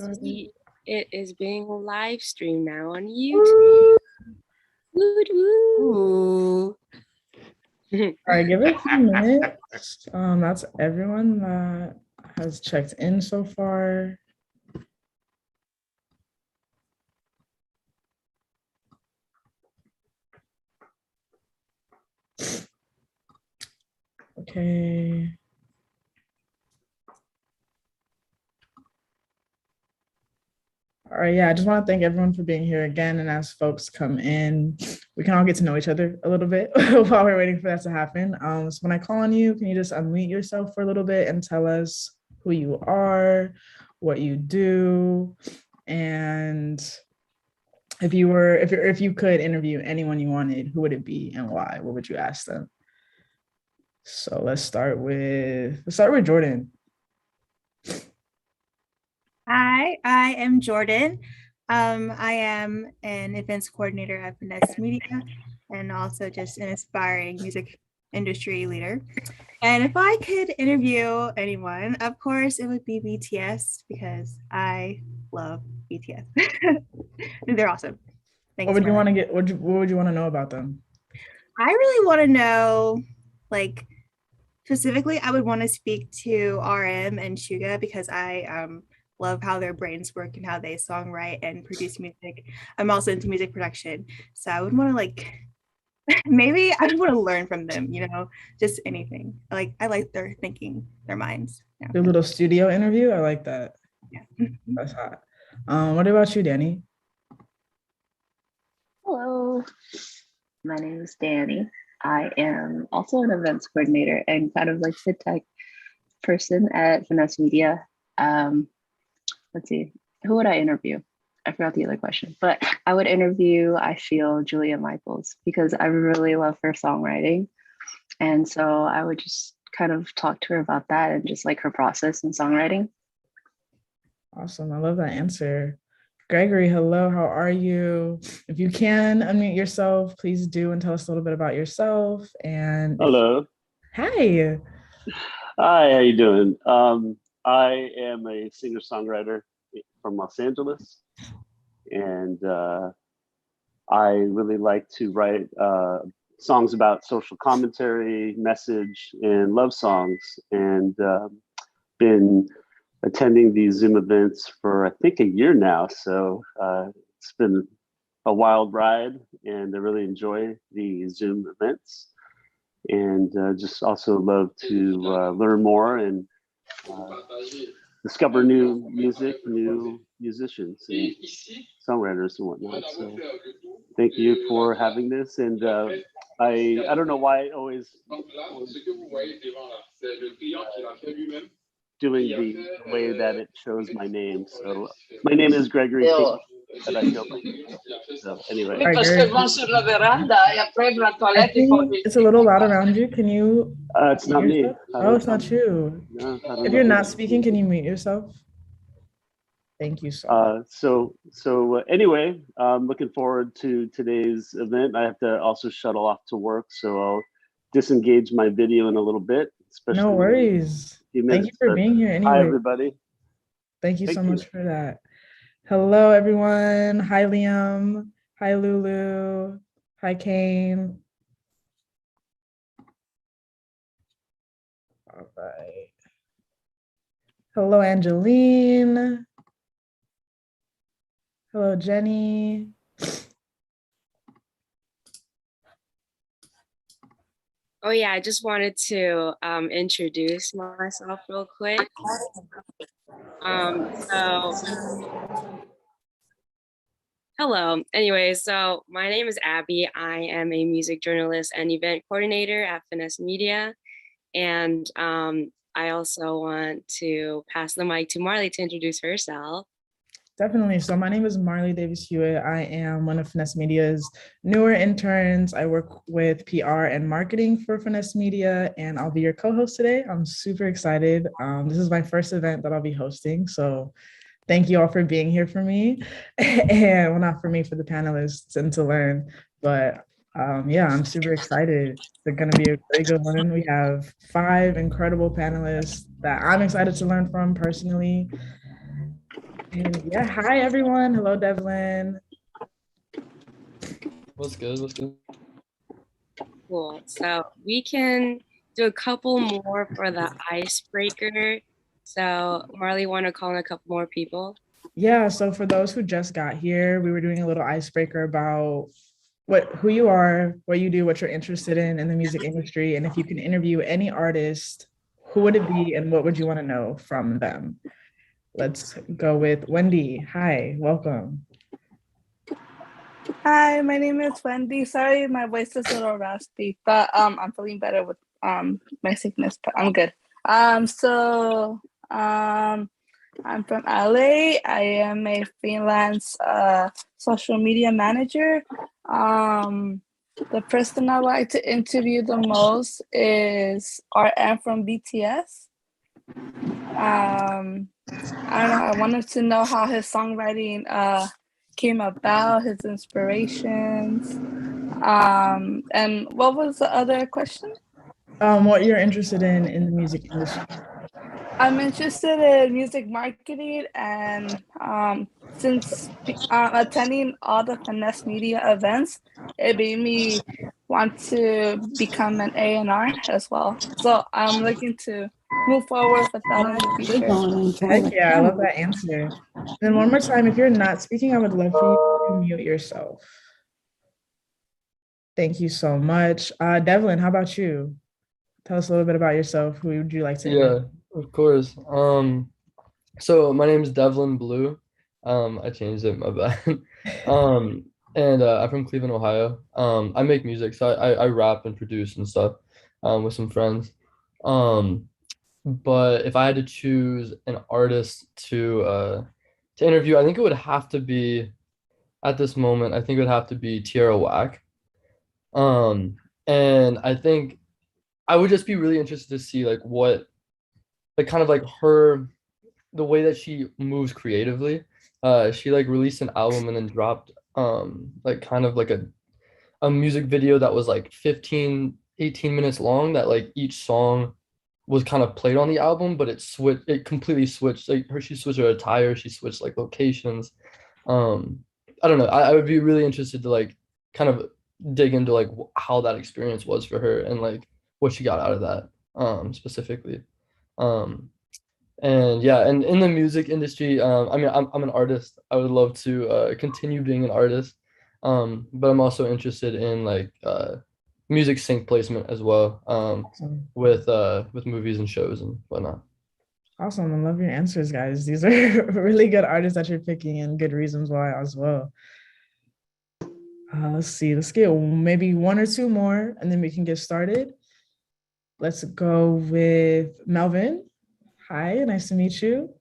See, it is being live streamed now on YouTube. Woot woo. All right, give it a few minutes. That's everyone that has checked in so far. Okay. All right, yeah, I just want to thank everyone for being here again. And as folks come in, we can all get to know each other a little bit while we're waiting for that to happen. So when I call on you, can you just unmute yourself for a little bit and tell us who you are, what you do, and if you could interview anyone you wanted, who would it be and why? What would you ask them? So let's start with Jordan. Hi, I am Jordan. I am an events coordinator at Finessed Media and also just an aspiring music industry leader. And if I could interview anyone, of course, it would be BTS because I love BTS. They're awesome. Thanks. What would you want to get? What would you want to know about them? I really want to know, like, specifically, I would want to speak to RM and Suga because I love how their brains work and how they songwrite and produce music. I'm also into music production, so I would want to maybe I would want to learn from them, just anything. I like their thinking, their minds. Yeah. Your little studio interview, I like that. Yeah. That's hot. What about you, Danny? Hello, my name is Danny. I am also an events coordinator and kind of like the tech person at Finessed Media. Let's see, who would I interview? I forgot the other question, but I would interview, I feel, Julia Michaels because I really love her songwriting. And so I would just kind of talk to her about that and just like her process in songwriting. Awesome. I love that answer. Gregory, hello, how are you? If you can unmute yourself, please do and tell us a little bit about yourself. And hello. Hi. Hi, how you doing? I am a singer-songwriter from Los Angeles, and I really like to write songs about social commentary, message, and love songs, and been attending these Zoom events for I think a year now. So it's been a wild ride, and I really enjoy the Zoom events, and just also love to learn more and discover new music, new musicians and songwriters and whatnot. So thank you for having this. And I don't know why I always doing the way that it shows my name. So my name is Gregory. That I show my name. So anyway. It's a little loud around you. Can you? It's not me. Oh, it's not you. No, if you're not speaking, can you mute yourself? Thank you so much. So anyway, I'm looking forward to today's event. I have to also shuttle off to work, so I'll disengage my video in a little bit. Especially no worries. Thank you for being here anyway. Hi, everybody. Thank you so much for that. Hello, everyone. Hi, Liam. Hi, Lulu. Hi, Kane. All right. Hello, Angeline. Hello, Jenny. Oh yeah, I just wanted to introduce myself real quick. Hello. Anyway, so my name is Abby. I am a music journalist and event coordinator at Finessed Media. And I also want to pass the mic to Marley to introduce herself. Definitely. So my name is Marley Davis-Hewitt. I am one of Finessed Media's newer interns. I work with PR and marketing for Finessed Media, and I'll be your co-host today. I'm super excited. This is my first event that I'll be hosting. So thank you all for being here for me. And well, not for me, for the panelists and to learn. But yeah, I'm super excited. They're going to be a very good one. We have 5 incredible panelists that I'm excited to learn from personally. And yeah, hi everyone. Hello, Devlin. What's good? What's good? Cool. So we can do a couple more for the icebreaker. So Marley, want to call in a couple more people? Yeah, so for those who just got here, we were doing a little icebreaker about who you are, what you do, what you're interested in the music industry, and if you can interview any artist, who would it be and what would you want to know from them? Let's go with Wendy. Hi, welcome. Hi, my name is Wendy. Sorry, my voice is a little raspy, but I'm feeling better with my sickness, but I'm good. I'm from LA. I am a freelance social media manager. The person I like to interview the most is RM from BTS. I don't know. I wanted to know how his songwriting came about, his inspirations. And what was the other question? What you're interested in the music industry. I'm interested in music marketing, and since attending all the Finessed Media events, it made me want to become an A&R as well. So I'm looking to move forward with that in the future. Heck yeah, I love that answer. Then one more time, if you're not speaking, I would love for you to mute yourself. Thank you so much. Devlin, how about you? Tell us a little bit about yourself. Who would you like to Yeah, of course. So my name is Devlin Blue. I changed it, my bad. And I'm from Cleveland, Ohio. I make music, so I rap and produce and stuff, with some friends. But if I had to choose an artist to interview, I think it would have to be, at this moment, I think it would have to be Tierra Whack. And I think I would just be really interested to see like what, like kind of like the way that she moves creatively. She like released an album and then dropped like kind of like a music video that was like 18 minutes long, that like each song was kind of played on the album, but it completely switched. Like she switched her attire, she switched like locations. I don't know. I would be really interested to like kind of dig into like how that experience was for her and like what she got out of that specifically. Um and yeah, and in the music industry, I mean, I'm an artist. I would love to continue being an artist. But I'm also interested in like music sync placement as well, with movies and shows and whatnot. Awesome. I love your answers, guys. These are really good artists that you're picking and good reasons why as well. Let's see. Let's get maybe one or two more and then we can get started. Let's go with Melvin. Hi, nice to meet you.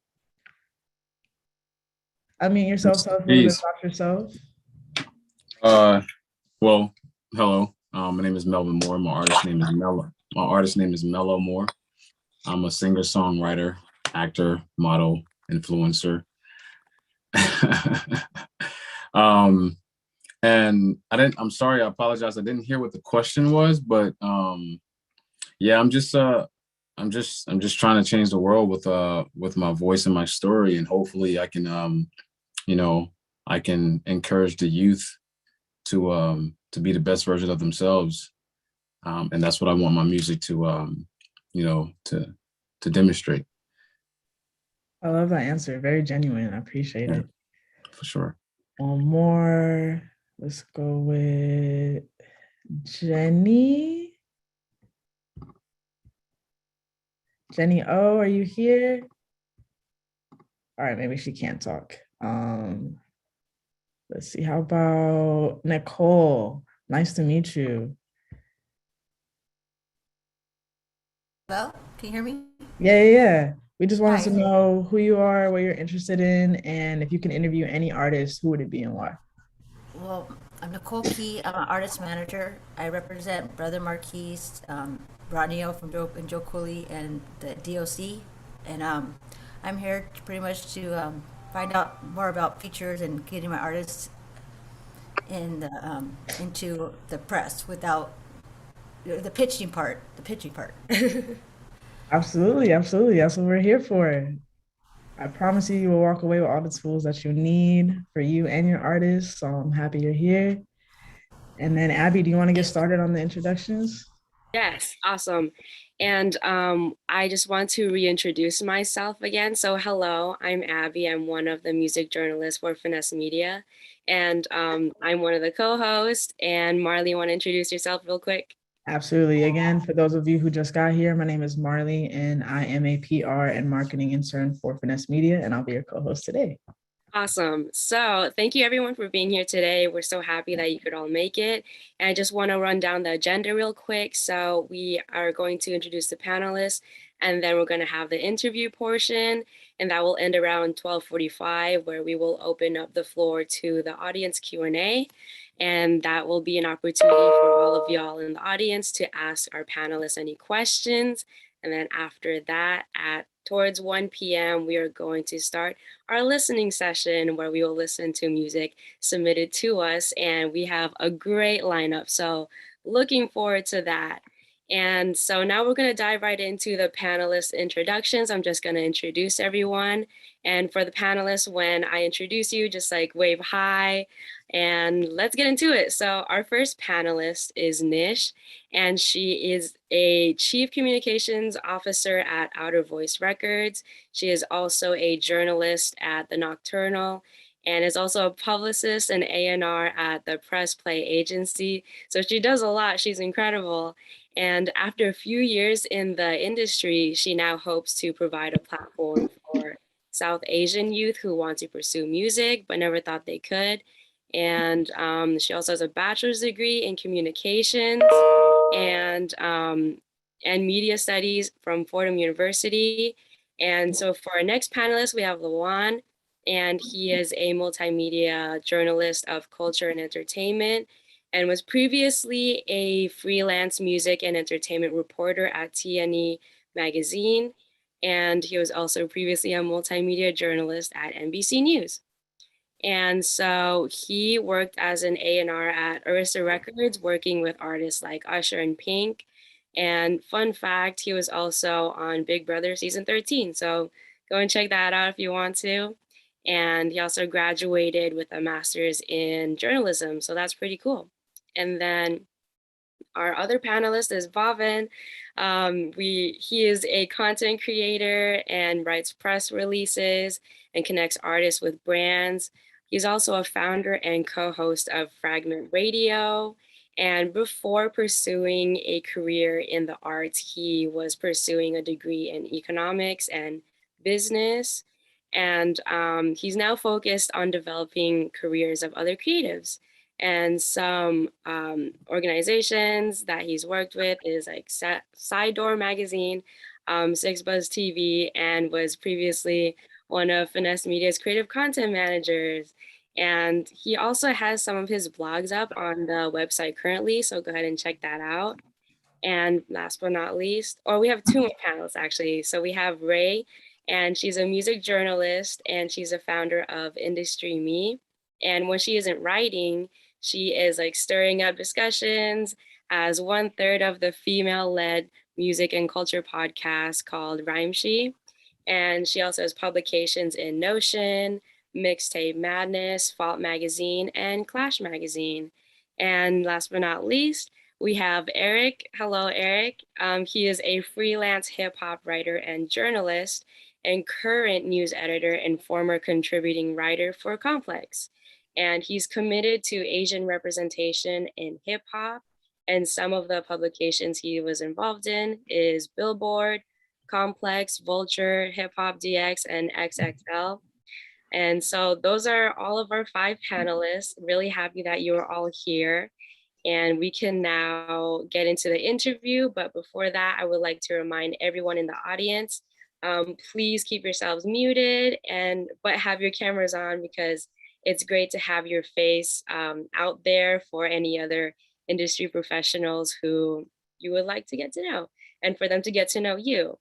Unmute yourself, tell us a little bit about yourself. Well, hello. My name is Melvin Moore. My artist name is Mellow. My artist name is Mellow Moore. I'm a singer, songwriter, actor, model, influencer. And I'm sorry, I apologize. I didn't hear what the question was, but yeah, I'm just trying to change the world with my voice and my story, and hopefully I can I can encourage the youth to be the best version of themselves, and that's what I want my music to to demonstrate. I love that answer. Very genuine. I appreciate it. For sure. One more. Let's go with Jenny. Jenny O, are you here? All right, maybe she can't talk. Let's see, how about Nicole? Nice to meet you. Hello, can you hear me? Yeah. We just wanted to know who you are, what you're interested in, and if you can interview any artist, who would it be and why? Well, I'm Nicole Key. I'm an artist manager. I represent Brother Marquise, Rodney from Dope and Joe Cooley, and the DOC. And I'm here pretty much to find out more about features and getting my artists into the press without the pitching part. Absolutely. That's what we're here for. I promise you will walk away with all the tools that you need for you and your artists. So I'm happy you're here. And then Abby, do you want to get started on the introductions? Yes, awesome. And I just want to reintroduce myself again. So hello, I'm Abby. I'm one of the music journalists for Finessed Media. And I'm one of the co-hosts. And Marley, you want to introduce yourself real quick? Absolutely. Again, for those of you who just got here, my name is Marley, and I am a PR and marketing intern for Finesse Media, and I'll be your co-host today. Awesome. So thank you everyone for being here today. We're so happy that you could all make it. And I just want to run down the agenda real quick. So we are going to introduce the panelists, and then we're going to have the interview portion, and that will end around 12:45, where we will open up the floor to the audience Q&A. And that will be an opportunity for all of y'all in the audience to ask our panelists any questions. And then after that, at towards 1 p.m., we are going to start our listening session where we will listen to music submitted to us. And we have a great lineup. So looking forward to that. And so now we're going to dive right into the panelist introductions. I'm just going to introduce everyone. And for the panelists, when I introduce you, just like wave hi and let's get into it. So our first panelist is Nish, and she is a chief communications officer at Outer Voice Records. She is also a journalist at The Nocturnal and is also a publicist and A&R at the Press Play Agency. So she does a lot. She's incredible. And after a few years in the industry, she now hopes to provide a platform for South Asian youth who want to pursue music but never thought they could. And she also has a bachelor's degree in communications and media studies from Fordham University. And so for our next panelist, we have Lawon, and he is a multimedia journalist of culture and entertainment, and was previously a freelance music and entertainment reporter at TNE Magazine. And he was also previously a multimedia journalist at NBC News. And so he worked as an A&R at Arista Records, working with artists like Usher and Pink. And fun fact, he was also on Big Brother season 13. So go and check that out if you want to. And he also graduated with a master's in journalism. So that's pretty cool. And then our other panelist is Bhaven. He is a content creator and writes press releases and connects artists with brands. He's also a founder and co-host of Fragment Radio. And before pursuing a career in the arts, he was pursuing a degree in economics and business. And he's now focused on developing careers of other creatives. And some organizations that he's worked with is like Sidedoor Magazine, Six Buzz TV, and was previously one of Finesse Media's creative content managers. And he also has some of his blogs up on the website currently, so go ahead and check that out. And last but not least, or we have two more panels actually. So we have Ray, and she's a music journalist, and she's a founder of IndustryMe. And when she isn't writing, she is like stirring up discussions as 1/3 of the female-led music and culture podcast called Rhyme She. And she also has publications in Notion, Mixtape Madness, Fault Magazine, and Clash Magazine. And last but not least, we have Eric. Hello, Eric. He is a freelance hip hop writer and journalist and current news editor and former contributing writer for Complex. And he's committed to Asian representation in hip hop. And some of the publications he was involved in is Billboard, Complex, Vulture, Hip Hop DX, and XXL. And so those are all of our 5 panelists. Really happy that you are all here. And we can now get into the interview. But before that, I would like to remind everyone in the audience, please keep yourselves muted but have your cameras on, because it's great to have your face out there for any other industry professionals who you would like to get to know, and for them to get to know you.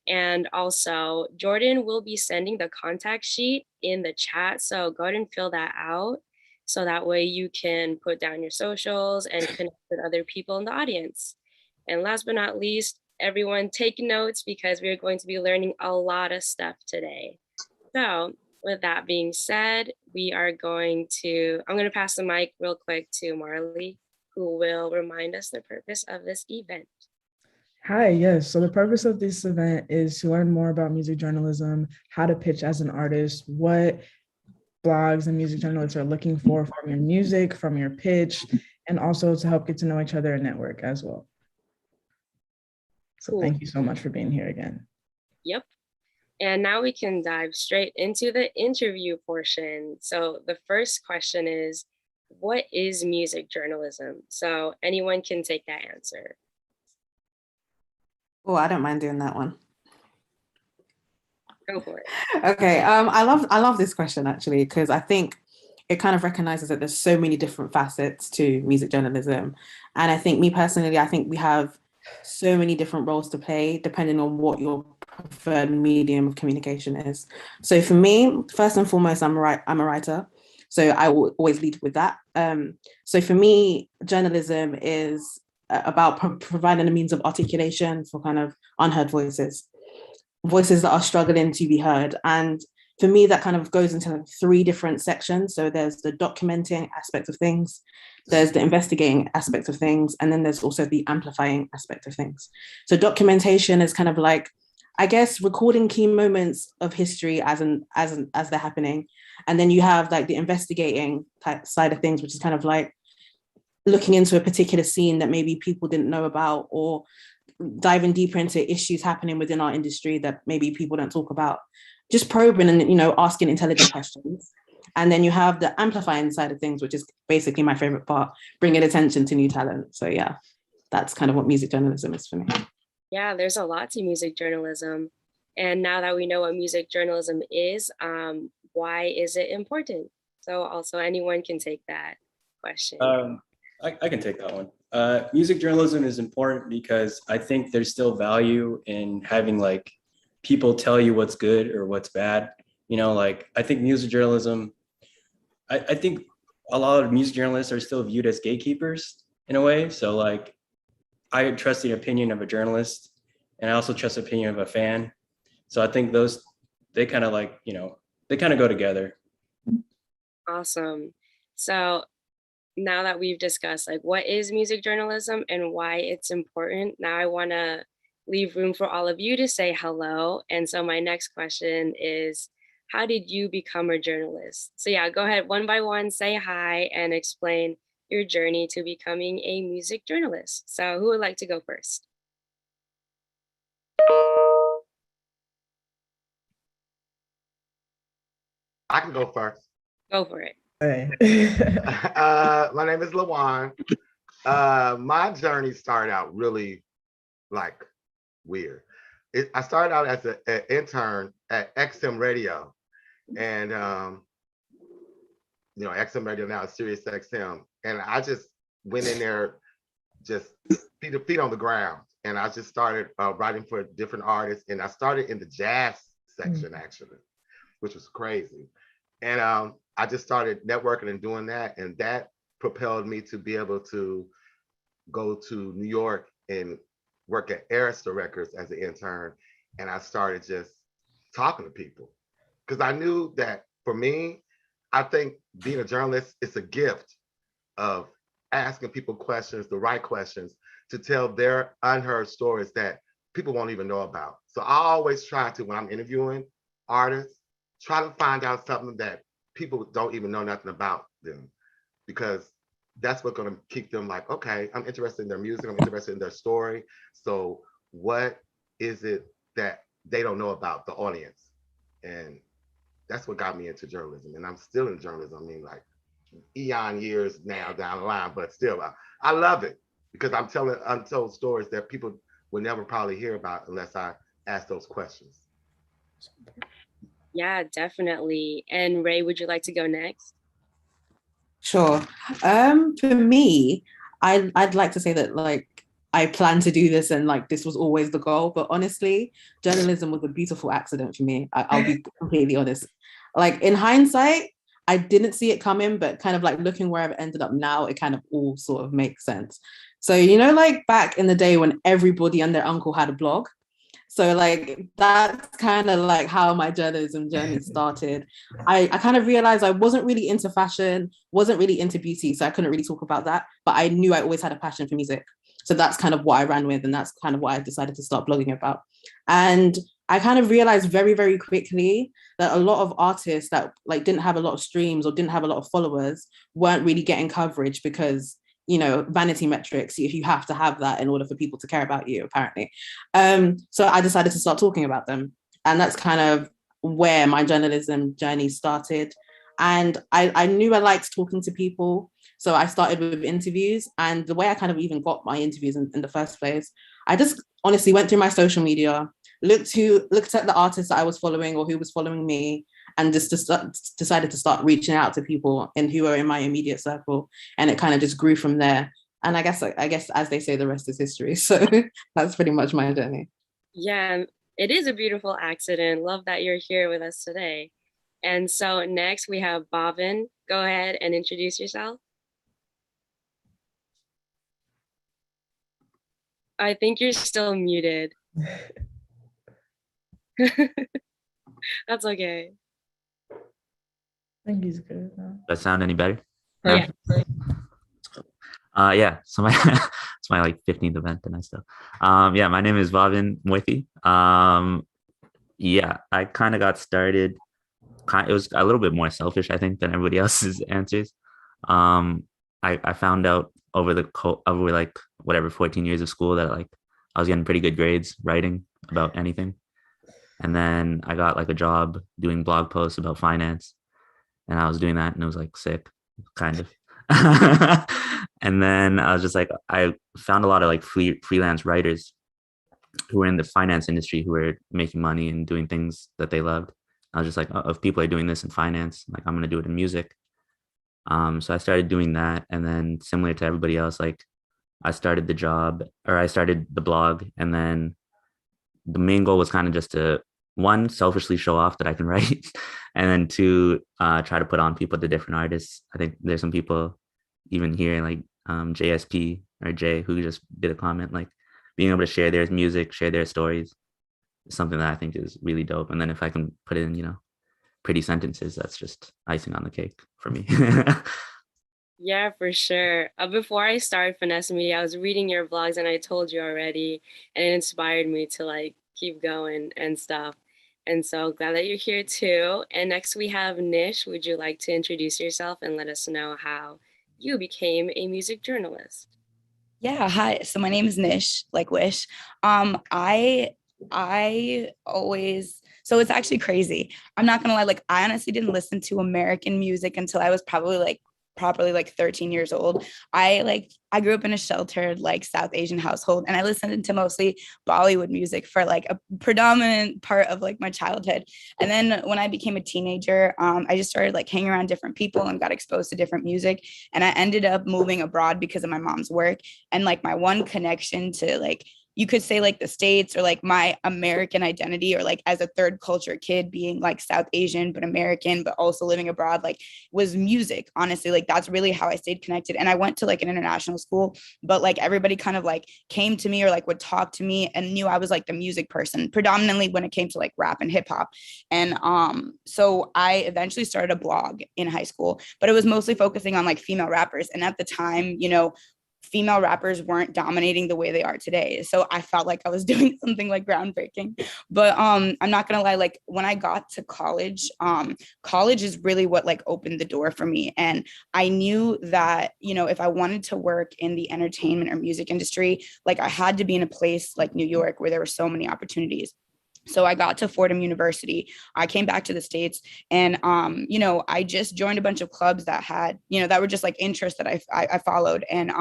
And also, Jordan will be sending the contact sheet in the chat, so go ahead and fill that out, so that way you can put down your socials and connect with other people in the audience. And last but not least, everyone take notes, because we're going to be learning a lot of stuff today. So with that being said, I'm going to pass the mic real quick to Marley, who will remind us the purpose of this event. Hi, yes. So the purpose of this event is to learn more about music journalism, how to pitch as an artist, what blogs and music journalists are looking for from your music, from your pitch, and also to help get to know each other and network as well. So Cool. Thank you so much for being here again. Yep. And now we can dive straight into the interview portion. So the first question is, what is music journalism? So anyone can take that answer. Oh, I don't mind doing that one. Go for it. Okay, I love this question actually, because I think it kind of recognizes that there's so many different facets to music journalism. And I think me personally, I think we have so many different roles to play depending on what your preferred medium of communication is. So for me, first and foremost, I'm a writer. So I will always lead with that. So for me, journalism is about providing a means of articulation for kind of unheard voices that are struggling to be heard. And for me, that kind of goes into 3 different sections. So there's the documenting aspect of things, there's the investigating aspect of things, and then there's also the amplifying aspect of things. So documentation is kind of like, I guess, recording key moments of history as they're happening. And then you have like the investigating type side of things, which is kind of like looking into a particular scene that maybe people didn't know about, or diving deeper into issues happening within our industry that maybe people don't talk about, just probing and, you know, asking intelligent questions. And then you have the amplifying side of things, which is basically my favorite part, bringing attention to new talent. So yeah, that's kind of what music journalism is for me. Yeah, there's a lot to music journalism. And now that we know what music journalism is, why is it important? So also anyone can take that question. I can take that one. Music journalism is important because I think there's still value in having like people tell you what's good or what's bad. You know, like I think music journalism, I think a lot of music journalists are still viewed as gatekeepers in a way. So like I trust the opinion of a journalist and I also trust the opinion of a fan. So I think they kind of like, you know, they kind of go together. Awesome. So now that we've discussed like what is music journalism and why it's important, now I want to leave room for all of you to say hello. And so my next question is, how did you become a journalist? So yeah, go ahead one by one, say hi and explain your journey to becoming a music journalist. So who would like to go first? I can go first. Go for it. Hey. My name is Lawon. My journey started out really like weird. I started out as an intern at XM Radio, and you know, XM Radio now is Sirius XM, and I just went in there, just feet on the ground, and I just started writing for different artists, and I started in the jazz section actually, which was crazy, and I just started networking and doing that, and that propelled me to be able to go to New York and work at Arista Records as an intern. And I started just talking to people because I knew that for me, I think being a journalist, it's a gift of asking people questions, the right questions, to tell their unheard stories that people won't even know about. So I always try to, when I'm interviewing artists, try to find out something that people don't even know nothing about them, because that's what's going to keep them like, okay, I'm interested in their music, I'm interested in their story. So what is it that they don't know about the audience? And that's what got me into journalism. And I'm still in journalism. I mean, like eon years now down the line, but still, I love it because I'm telling untold stories that people will never probably hear about unless I ask those questions. Yeah, definitely. And Ray, would you like to go next? Sure. For me, I'd like to say that like I planned to do this and like this was always the goal, but honestly, journalism was a beautiful accident for me. I'll be completely honest. Like in hindsight, I didn't see it coming, but kind of like looking where I've ended up now, it kind of all sort of makes sense. So, you know, like back in the day when everybody and their uncle had a blog. So like that's kind of like how my journalism journey started. I kind of realized I wasn't really into fashion, wasn't really into beauty, so I couldn't really talk about that. But I knew I always had a passion for music. So that's kind of what I ran with, and that's kind of what I decided to start blogging about. And I kind of realized very, very quickly that a lot of artists that like didn't have a lot of streams or didn't have a lot of followers weren't really getting coverage because, you know, vanity metrics, if you have to have that in order for people to care about you, apparently. So I decided to start talking about them. And that's kind of where my journalism journey started. And I knew I liked talking to people. So I started with interviews. And the way I kind of even got my interviews in the first place, I just honestly went through my social media, looked at the artists that I was following or who was following me, and just decided to start reaching out to people and who were in my immediate circle. And it kind of just grew from there. And I guess as they say, the rest is history. So that's pretty much my journey. Yeah, it is a beautiful accident. Love that you're here with us today. And so next we have Bhaven. Go ahead and introduce yourself. I think you're still muted. That's okay. I think he's good now. Does that sound any better? Yeah. Yeah. So my it's my like 15th event and I still. Yeah, my name is Bhaven Moorthy. Yeah, I kind of got started. It was a little bit more selfish, I think, than everybody else's answers. I found out over like whatever 14 years of school that like I was getting pretty good grades writing about anything. And then I got like a job doing blog posts about finance. And I was doing that and it was like sick, kind of. And then I was just like, I found a lot of like freelance writers who were in the finance industry who were making money and doing things that they loved. I was just like, oh, if people are doing this in finance, like I'm going to do it in music. So I started doing that. And then similar to everybody else, like I started the blog, and then the main goal was kind of just to, one, selfishly show off that I can write, and then two, try to put on people to different artists. I think there's some people even here like JSP or Jay who just did a comment, like being able to share their music, share their stories is something that I think is really dope. And then if I can put in, you know, pretty sentences, that's just icing on the cake for me. Yeah, for sure. Before I started Finessed Media, I was reading your vlogs and I told you already, and it inspired me to like keep going and stuff. And so glad that you're here too. And next we have Nish. Would you like to introduce yourself and let us know how you became a music journalist? Yeah, hi. So my name is Nish, like Wish. I always, so it's actually crazy. I'm not gonna lie, like I honestly didn't listen to American music until I was probably properly 13 years old. I grew up in a sheltered like South Asian household, and I listened to mostly Bollywood music for like a predominant part of like my childhood. And then when I became a teenager, I just started like hanging around different people and got exposed to different music. And I ended up moving abroad because of my mom's work. And like my one connection to like, you could say like the States or like my American identity, or like as a third culture kid being like South Asian, but American, but also living abroad, like was music. Honestly, like that's really how I stayed connected. And I went to like an international school, but like everybody kind of like came to me or like would talk to me and knew I was like the music person, predominantly when it came to like rap and hip hop. And so I eventually started a blog in high school, but it was mostly focusing on like female rappers. And at the time, you know, female rappers weren't dominating the way they are today. So I felt like I was doing something like groundbreaking. But I'm not gonna lie, like when I got to college, college is really what like opened the door for me. And I knew that, you know, if I wanted to work in the entertainment or music industry, like I had to be in a place like New York where there were so many opportunities. So I got to Fordham University. I came back to the States, and you know, I just joined a bunch of clubs that had, you know, that were just like interests that I followed. And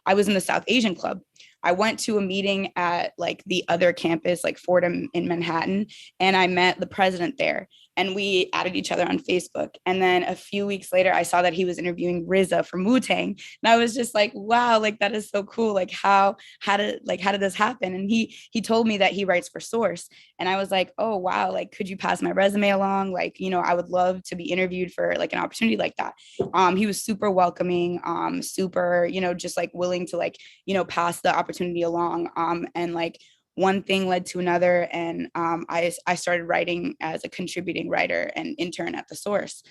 I was in the South Asian Club. I went to a meeting at like the other campus, like Fordham in Manhattan, and I met the president there. And we added each other on Facebook. And then a few weeks later, I saw that he was interviewing RZA from Wu-Tang. And I was just like, wow, like that is so cool. Like how did this happen? And he told me that he writes for Source. And I was like, oh, wow, like, could you pass my resume along? Like, you know, I would love to be interviewed for like an opportunity like that. He was super welcoming, super, you know, just like willing to like, you know, pass the opportunity along. And like, one thing led to another, and I started writing as a contributing writer and intern at the Source.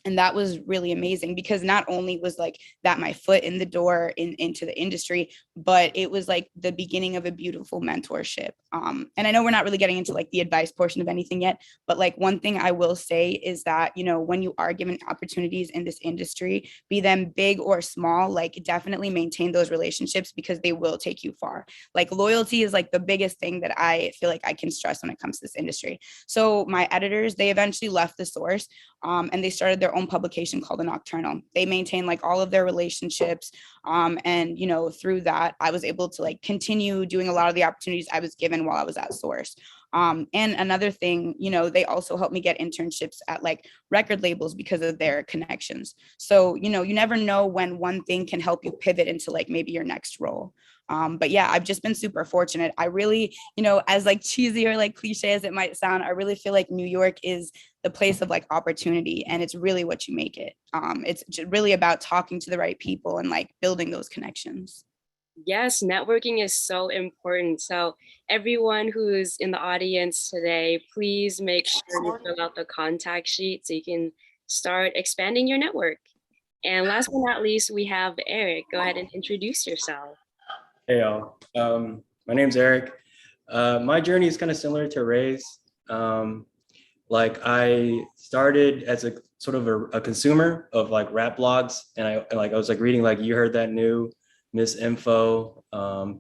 And that was really amazing, because not only was like that my foot in the door into the industry, but it was like the beginning of a beautiful mentorship. And I know we're not really getting into like the advice portion of anything yet, but like one thing I will say is that, you know, when you are given opportunities in this industry, be them big or small, like definitely maintain those relationships, because they will take you far. Like loyalty is like the biggest thing that I feel like I can stress when it comes to this industry. So my editors, they eventually left the Source, and they started their own publication called The Nocturnal. They maintain like all of their relationships. And, you know, through that, I was able to like continue doing a lot of the opportunities I was given while I was at Source. And another thing, you know, they also helped me get internships at like record labels because of their connections. So, you know, you never know when one thing can help you pivot into like maybe your next role. But yeah, I've just been super fortunate. I really, you know, as like cheesy or like cliche as it might sound, I really feel like New York is the place of like opportunity, and it's really what you make it. It's really about talking to the right people and like building those connections. Yes, networking is so important. So everyone who's in the audience today, please make sure you fill out the contact sheet so you can start expanding your network. And last but not least, we have Eric. Go ahead and introduce yourself. Hey y'all, my name's Eric. My journey is kind of similar to Ray's. Like I started as a sort of a consumer of like rap blogs, and I was like reading like You Heard That New, Miss Info,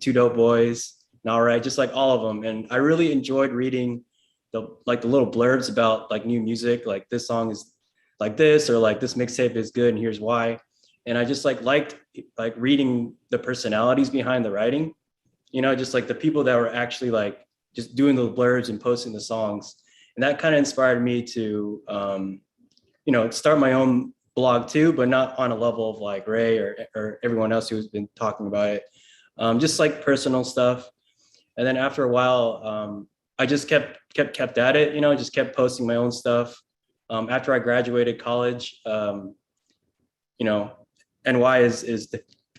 Two Dope Boys, and All Right, just like all of them. And I really enjoyed reading the little blurbs about like new music, like this song is like this, or like this mixtape is good and here's why. And I just liked reading the personalities behind the writing, you know, just like the people that were actually like just doing the blurbs and posting the songs. And that kind of inspired me to, you know, start my own blog too, but not on a level of like Ray or everyone else who's been talking about it. Just like personal stuff. And then after a while, I just kept at it, you know, just kept posting my own stuff. After I graduated college, you know, NY is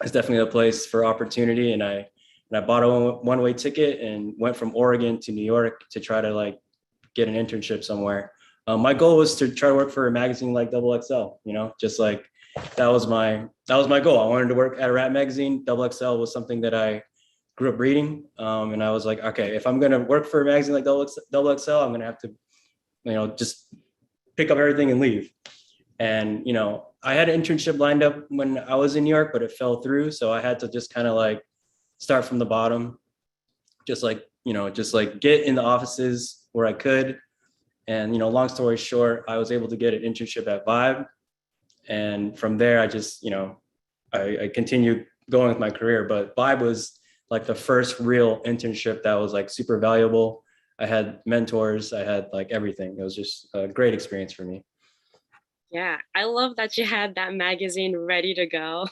definitely a place for opportunity. And I bought a one-way ticket and went from Oregon to New York to try to like get an internship somewhere. My goal was to try to work for a magazine like XXL, you know, just like that was my goal. I wanted to work at a rap magazine. XXL was something that I grew up reading. And I was like, okay, if I'm going to work for a magazine like XXL, I'm going to have to, you know, just pick up everything and leave. And, you know, I had an internship lined up when I was in New York, but it fell through. So I had to just kind of like start from the bottom, just like, you know, just like get in the offices where I could. And, you know, long story short, I was able to get an internship at Vibe. And from there, I just, you know, I continued going with my career. But Vibe was like the first real internship that was like super valuable. I had mentors, I had like everything. It was just a great experience for me. Yeah, I love that you had that magazine ready to go.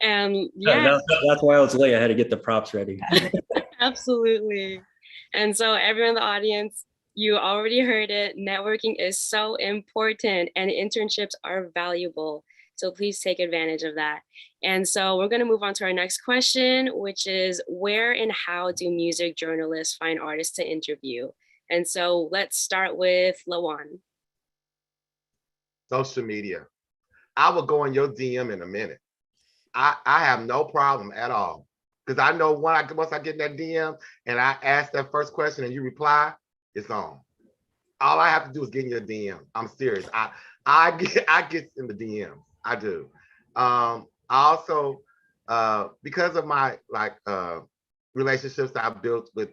And yeah, that's why I was late. I had to get the props ready. absolutely. And so everyone in the audience, you already heard it. Networking is so important and internships are valuable. So please take advantage of that. And so we're going to move on to our next question, which is where and how do music journalists find artists to interview? And so let's start with Lawon. Social media. I will go in your DM in a minute. I have no problem at all. Because I know once I get in that DM and I ask that first question and you reply, it's on. All I have to do is get in your DM. I'm serious. I get in the DM. I do. I also, because of my relationships that I've built with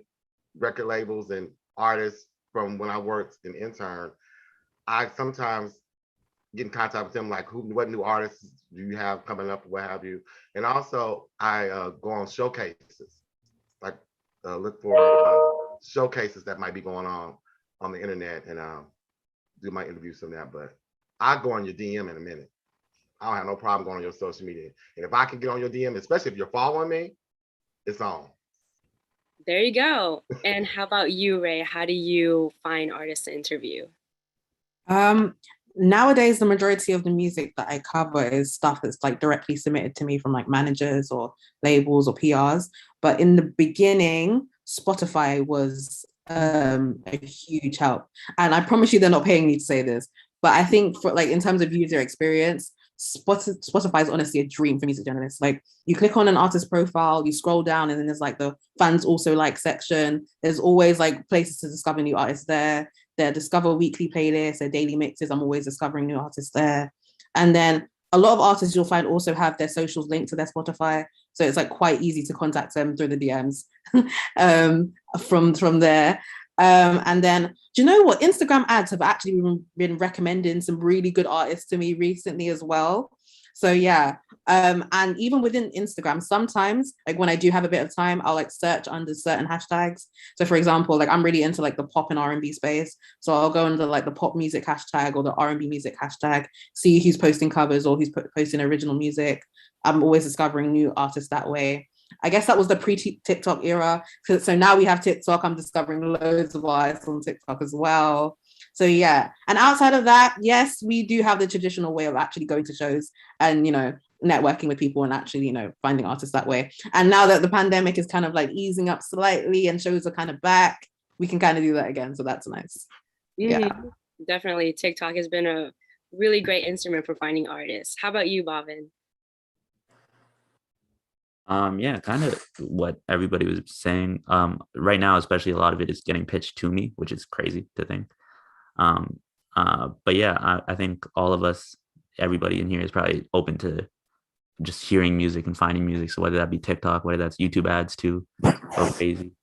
record labels and artists from when I worked in intern, I sometimes get in contact with them, like what new artists do you have coming up, what have you. And also I go on showcases, like look for showcases that might be going on the internet and do my interviews from that. But I'll go on your DM in a minute. I don't have no problem going on your social media. And if I can get on your DM, especially if you're following me, it's on. There you go. And how about you, Ray? How do you find artists to interview? Nowadays, the majority of the music that I cover is stuff that's like directly submitted to me from like managers or labels or PRs. But in the beginning, Spotify was a huge help. And I promise you they're not paying me to say this, but I think for like in terms of user experience, Spotify is honestly a dream for music journalists. Like you click on an artist profile, you scroll down, and then there's like the fans also like section. There's always like places to discover new artists there. Their Discover Weekly playlist, their daily mixes. I'm always discovering new artists there. And then a lot of artists you'll find also have their socials linked to their Spotify. So it's like quite easy to contact them through the DMs from there. And then, do you know what? Instagram ads have actually been recommending some really good artists to me recently as well. So yeah, and even within Instagram, sometimes like when I do have a bit of time, I'll like search under certain hashtags. So for example, like I'm really into like the pop and R&B space, so I'll go under like the pop music hashtag or the R&B music hashtag, see who's posting covers or who's posting original music. I'm always discovering new artists that way. I guess that was the pre-TikTok era. So now we have TikTok. I'm discovering loads of artists on TikTok as well. So yeah, and outside of that, yes, we do have the traditional way of actually going to shows and, you know, networking with people and actually, you know, finding artists that way. And now that the pandemic is kind of like easing up slightly and shows are kind of back, we can kind of do that again. So that's nice. Yeah. Definitely. TikTok has been a really great instrument for finding artists. How about you, Bhaven? Yeah, kind of what everybody was saying. Right now, especially a lot of it is getting pitched to me, which is crazy to think. But yeah, I think all of us, everybody in here is probably open to just hearing music and finding music. So whether that be TikTok, whether that's YouTube ads too, go crazy.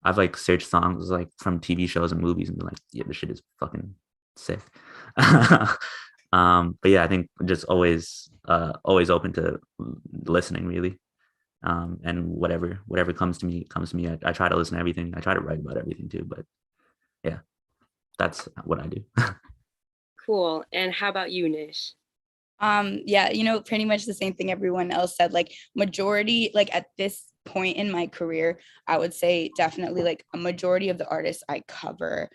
I've like searched songs like from TV shows and movies and been like, yeah, this shit is fucking sick. But yeah, I think just always open to listening really. And whatever comes to me. I try to listen to everything. I try to write about everything too, but yeah, that's what I do. Cool. And how about you, Nish? Yeah, you know, pretty much the same thing everyone else said. Like majority, like at this point in my career, I would say definitely like a majority of the artists I cover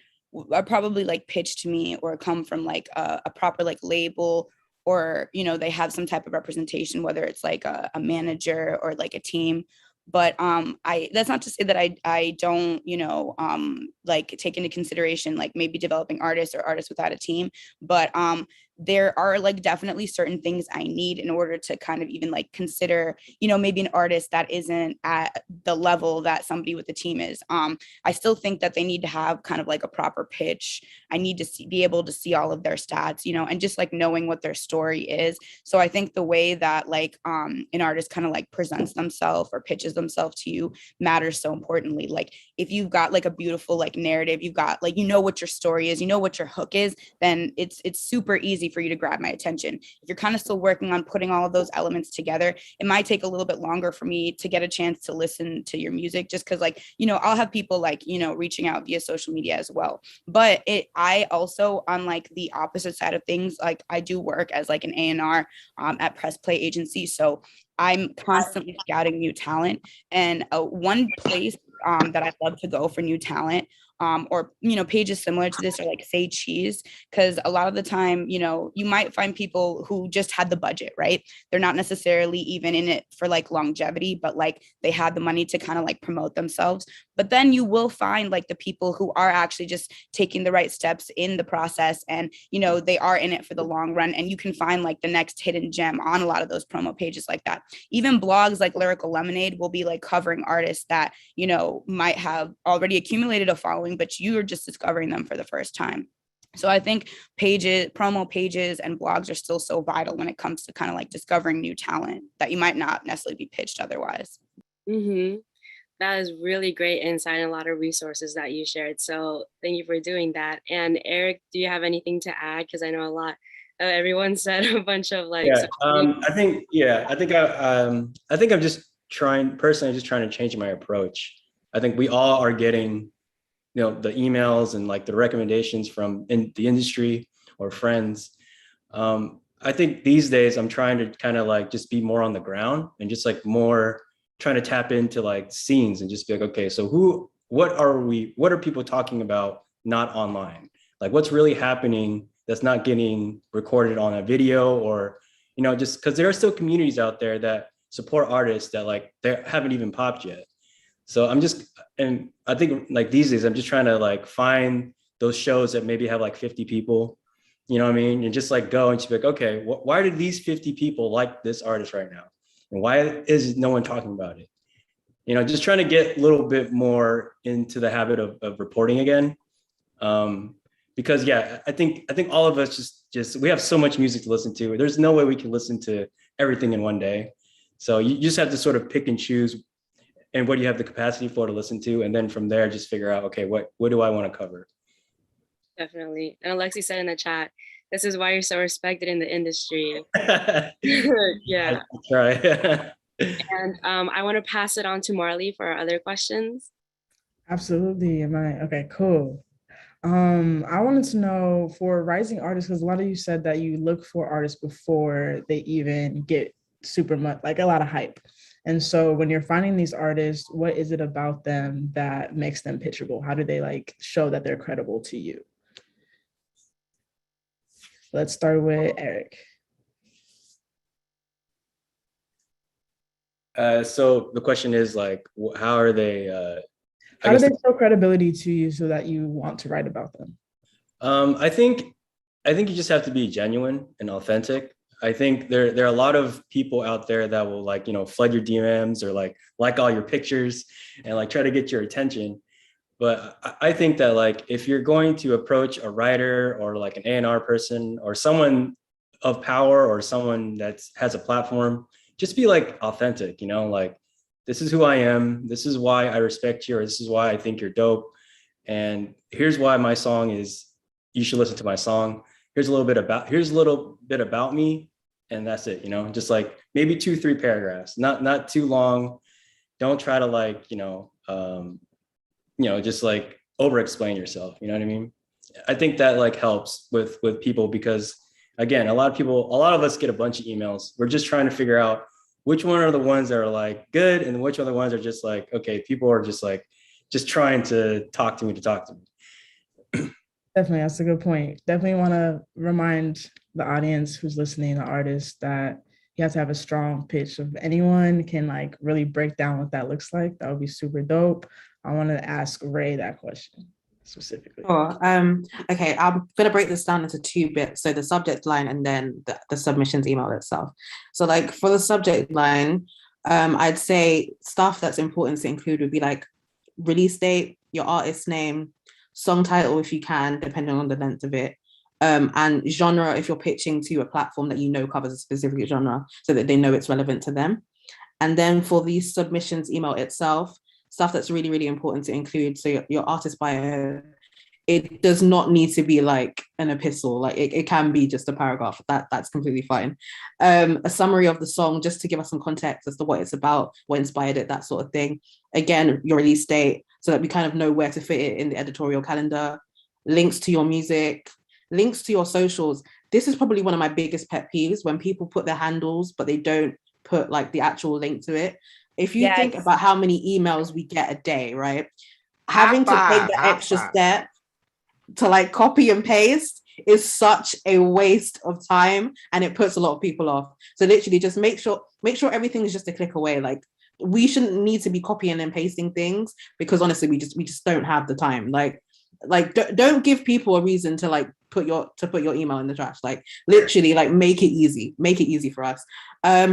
are probably like pitched to me or come from like a proper like label, or, you know, they have some type of representation, whether it's like a manager or like a team. But that's not to say that I don't, you know, like take into consideration like maybe developing artists or artists without a team. But there are like definitely certain things I need in order to kind of even like consider, you know, maybe an artist that isn't at the level that somebody with a team is. I still think that they need to have kind of like a proper pitch. I need to be able to see all of their stats, you know, and just like knowing what their story is. So I think the way that like an artist kind of like presents themselves or pitches themselves to you matters so importantly. Like if you've got like a beautiful like narrative, you've got like, you know what your story is, you know what your hook is, then it's super easy for you to grab my attention. If you're kind of still working on putting all of those elements together, it might take a little bit longer for me to get a chance to listen to your music, just because like, you know, I'll have people like, you know, reaching out via social media as well. But I also, on like the opposite side of things, like I do work as like an A&R at Press Play Agency. So I'm constantly scouting new talent. And one place that I love to go for new talent, or, you know, pages similar to this are like Say Cheese, because a lot of the time, you know, you might find people who just had the budget, right? They're not necessarily even in it for like longevity, but like they had the money to kind of like promote themselves. But then you will find like the people who are actually just taking the right steps in the process, and, you know, they are in it for the long run, and you can find like the next hidden gem on a lot of those promo pages like that. Even blogs like Lyrical Lemonade will be like covering artists that, you know, might have already accumulated a following, but you're just discovering them for the first time. So I think pages, promo pages and blogs are still so vital when it comes to kind of like discovering new talent that you might not necessarily be pitched otherwise. That is really great insight and a lot of resources that you shared. So thank you for doing that. And Eric, do you have anything to add? Because I know a lot everyone said a bunch of like. I think I'm just trying to change my approach. I think we all are getting, you know, the emails and like the recommendations from in the industry or friends. I think these days I'm trying to kind of like just be more on the ground and just like more trying to tap into like scenes and just be like, okay, so what are people talking about not online? Like what's really happening that's not getting recorded on a video, or, you know, just because there are still communities out there that support artists that like they haven't even popped yet. So and I think like these days I'm just trying to like find those shows that maybe have like 50 people, you know what I mean? And just like go and just be like, okay, why did these 50 people like this artist right now? And why is no one talking about it? You know, just trying to get a little bit more into the habit of reporting again. Because yeah, I think all of us just we have so much music to listen to. There's no way we can listen to everything in one day. So you just have to sort of pick and choose and what you have the capacity for to listen to. And then from there, just figure out, okay, what do I want to cover? Definitely. And Alexi said in the chat, this is why you're so respected in the industry. Yeah. That's right. And I want to pass it on to Marley for our other questions. Absolutely. Okay, cool. I wanted to know for rising artists, because a lot of you said that you look for artists before they even get super much, like a lot of hype. And so when you're finding these artists, what is it about them that makes them pitchable? How do they like show that they're credible to you? Let's start with Eric. So the question is like, how are they? How do they show credibility to you so that you want to write about them? I think you just have to be genuine and authentic. I think there are a lot of people out there that will like, you know, flood your DMs or like all your pictures and like try to get your attention. But I think that like if you're going to approach a writer or like an A&R person or someone of power or someone that has a platform, just be like authentic, you know, like this is who I am. This is why I respect you, or this is why I think you're dope. And here's why my song is, you should listen to my song. Here's a little bit about me. And that's it, you know, just like maybe 2-3 paragraphs, not too long. Don't try to like, just like over explain yourself. You know what I mean? I think that like helps with people because again, a lot of us get a bunch of emails. We're just trying to figure out which one are the ones that are like good and which other ones are just like, okay, people are just like, just trying to talk to me. Definitely, that's a good point. Definitely want to remind the audience who's listening, the artists, that you have to have a strong pitch. If anyone can like really break down what that looks like, that would be super dope. I want to ask Ray that question specifically. Sure. Okay, I'm going to break this down into 2 bits. So the subject line and then the submissions email itself. So like for the subject line, I'd say stuff that's important to include would be like release date, your artist name, song title if you can, depending on the length of it, and genre if you're pitching to a platform that you know covers a specific genre so that they know it's relevant to them. And then for the submissions email itself, stuff that's really, really important to include. So your artist bio, it does not need to be like an epistle. Like it can be just a paragraph. That's completely fine. A summary of the song, just to give us some context as to what it's about, what inspired it, that sort of thing. Again, your release date, so that we kind of know where to fit it in the editorial calendar. Links to your music, links to your socials. This is probably one of my biggest pet peeves, when people put their handles, but they don't put like the actual link to it. If you think about how many emails we get a day, right? Having to take the extra step to like copy and paste is such a waste of time, and it puts a lot of people off. So literally just make sure everything is just a click away. Like we shouldn't need to be copying and pasting things, because honestly, we just don't have the time. Like don't give people a reason to like put your email in the trash. Like literally, like make it easy for us.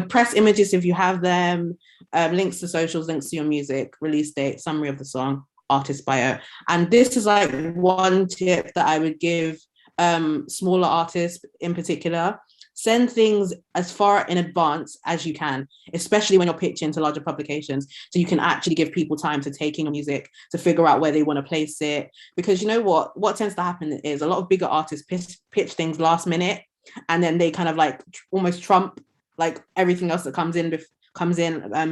Press images if you have them, links to socials, links to your music, release date, summary of the song, artist bio. And this is like one tip that I would give smaller artists in particular. Send things as far in advance as you can, especially when you're pitching to larger publications, so you can actually give people time to take in your music, to figure out where they want to place it. Because you know what tends to happen is a lot of bigger artists pitch things last minute, and then they kind of like almost trump like everything else that comes in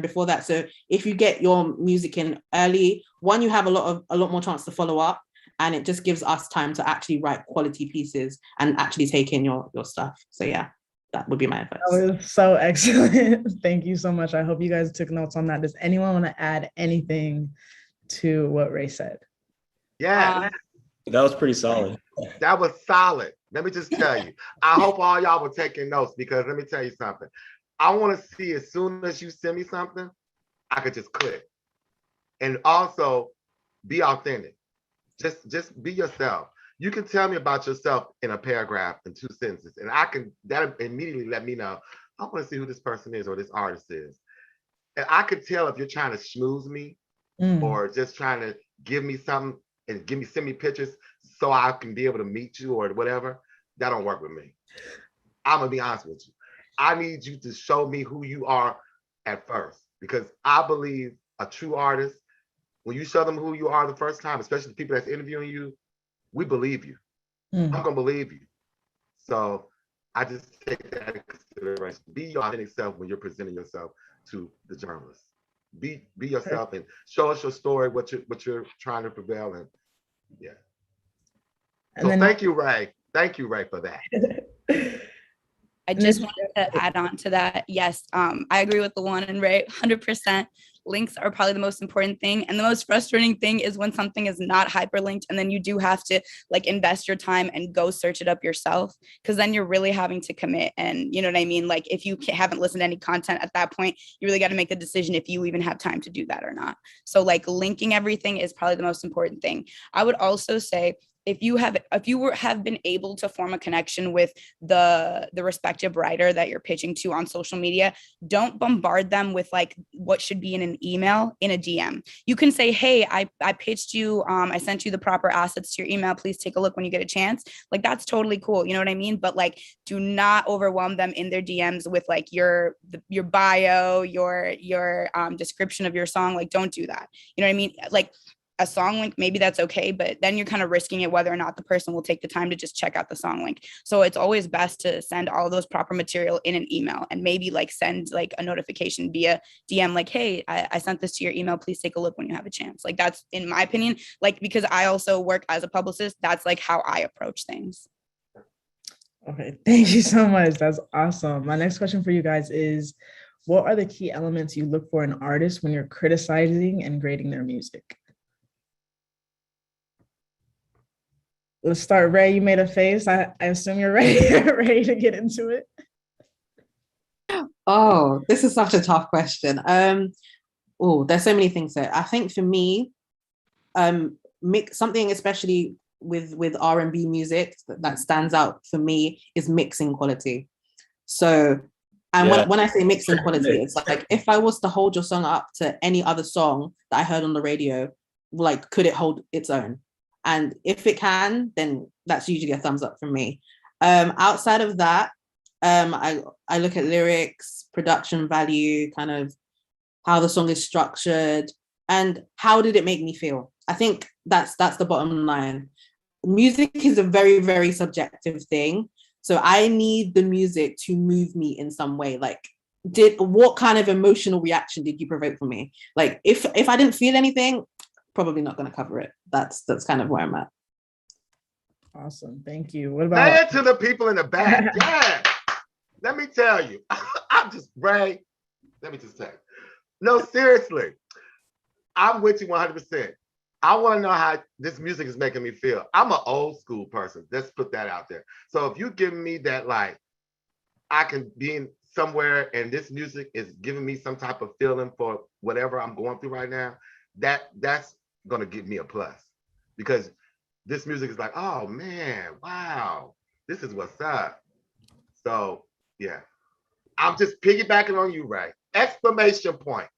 before that. So if you get your music in early, one, you have a lot more chance to follow up, and it just gives us time to actually write quality pieces and actually take in your stuff. So yeah, that would be my advice. That was so excellent. Thank you so much. I hope you guys took notes on that. Does anyone want to add anything to what Ray said? Yeah. That was pretty solid. That was solid. Let me just tell you. I hope all y'all were taking notes because let me tell you something. I want to see as soon as you send me something, I could just click. And also be authentic. Just be yourself. You can tell me about yourself in a paragraph in 2 sentences, and that immediately let me know. I want to see who this person is or this artist is. And I could tell if you're trying to schmooze me or just trying to give me something and send me pictures so I can be able to meet you or whatever. That don't work with me. I'm gonna be honest with you. I need you to show me who you are at first, because I believe a true artist, when you show them who you are the first time, especially the people that's interviewing you, we believe you. I'm gonna believe you. So I just take that into consideration. Be your authentic self when you're presenting yourself to the journalists. Be yourself and show us your story, what you're trying to prevail in. Yeah. So thank you, Ray. Thank you, Ray, for that. I just wanted to add on to that. Yes, I agree with Lawon and Ray 100%. Links are probably the most important thing. And the most frustrating thing is when something is not hyperlinked and then you do have to like invest your time and go search it up yourself, because then you're really having to commit. And you know what I mean? Like if you haven't listened to any content at that point, you really got to make the decision if you even have time to do that or not. So like linking everything is probably the most important thing. I would also say, if you have been able to form a connection with the respective writer that you're pitching to on social media, don't bombard them with like what should be in an email in a DM. You can say, hey, I pitched you, I sent you the proper assets to your email. Please take a look when you get a chance. Like that's totally cool. You know what I mean? But like, do not overwhelm them in their DMs with like your bio, your description of your song. Like, don't do that. You know what I mean? Like, a song link, maybe that's okay, but then you're kind of risking it whether or not the person will take the time to just check out the song link. So it's always best to send all those proper material in an email and maybe like send like a notification via DM like, hey, I sent this to your email. Please take a look when you have a chance. Like that's, in my opinion, like because I also work as a publicist, that's like how I approach things. Okay, thank you so much. That's awesome. My next question for you guys is, what are the key elements you look for in artists when you're criticizing and grading their music? Let's start. Ray, you made a face. I assume you're ready to get into it. Oh, this is such a tough question. There's so many things there. I think for me, something especially with R&B music that stands out for me is mixing quality. So, and when I say mixing quality, it's like if I was to hold your song up to any other song that I heard on the radio, like could it hold its own? And if it can, then that's usually a thumbs up from me. Outside of that, I look at lyrics, production value, kind of how the song is structured, and how did it make me feel? I think that's the bottom line. Music is a very, very subjective thing. So I need the music to move me in some way. Like, what kind of emotional reaction did you provoke from me? Like, if I didn't feel anything, probably not going to cover it. That's kind of where I'm at. Awesome, thank you. What about? Say it to the people in the back. Yeah. Let me tell you, I'm just Ray. Let me just say, no, seriously, I'm with you 100%. I want to know how this music is making me feel. I'm an old school person. Let's put that out there. So if you give me that, like, I can be in somewhere and this music is giving me some type of feeling for whatever I'm going through right now, that's gonna give me a plus, because this music is like, oh man, wow, this is what's up. So yeah, I'm just piggybacking on you, Ray. Exclamation point.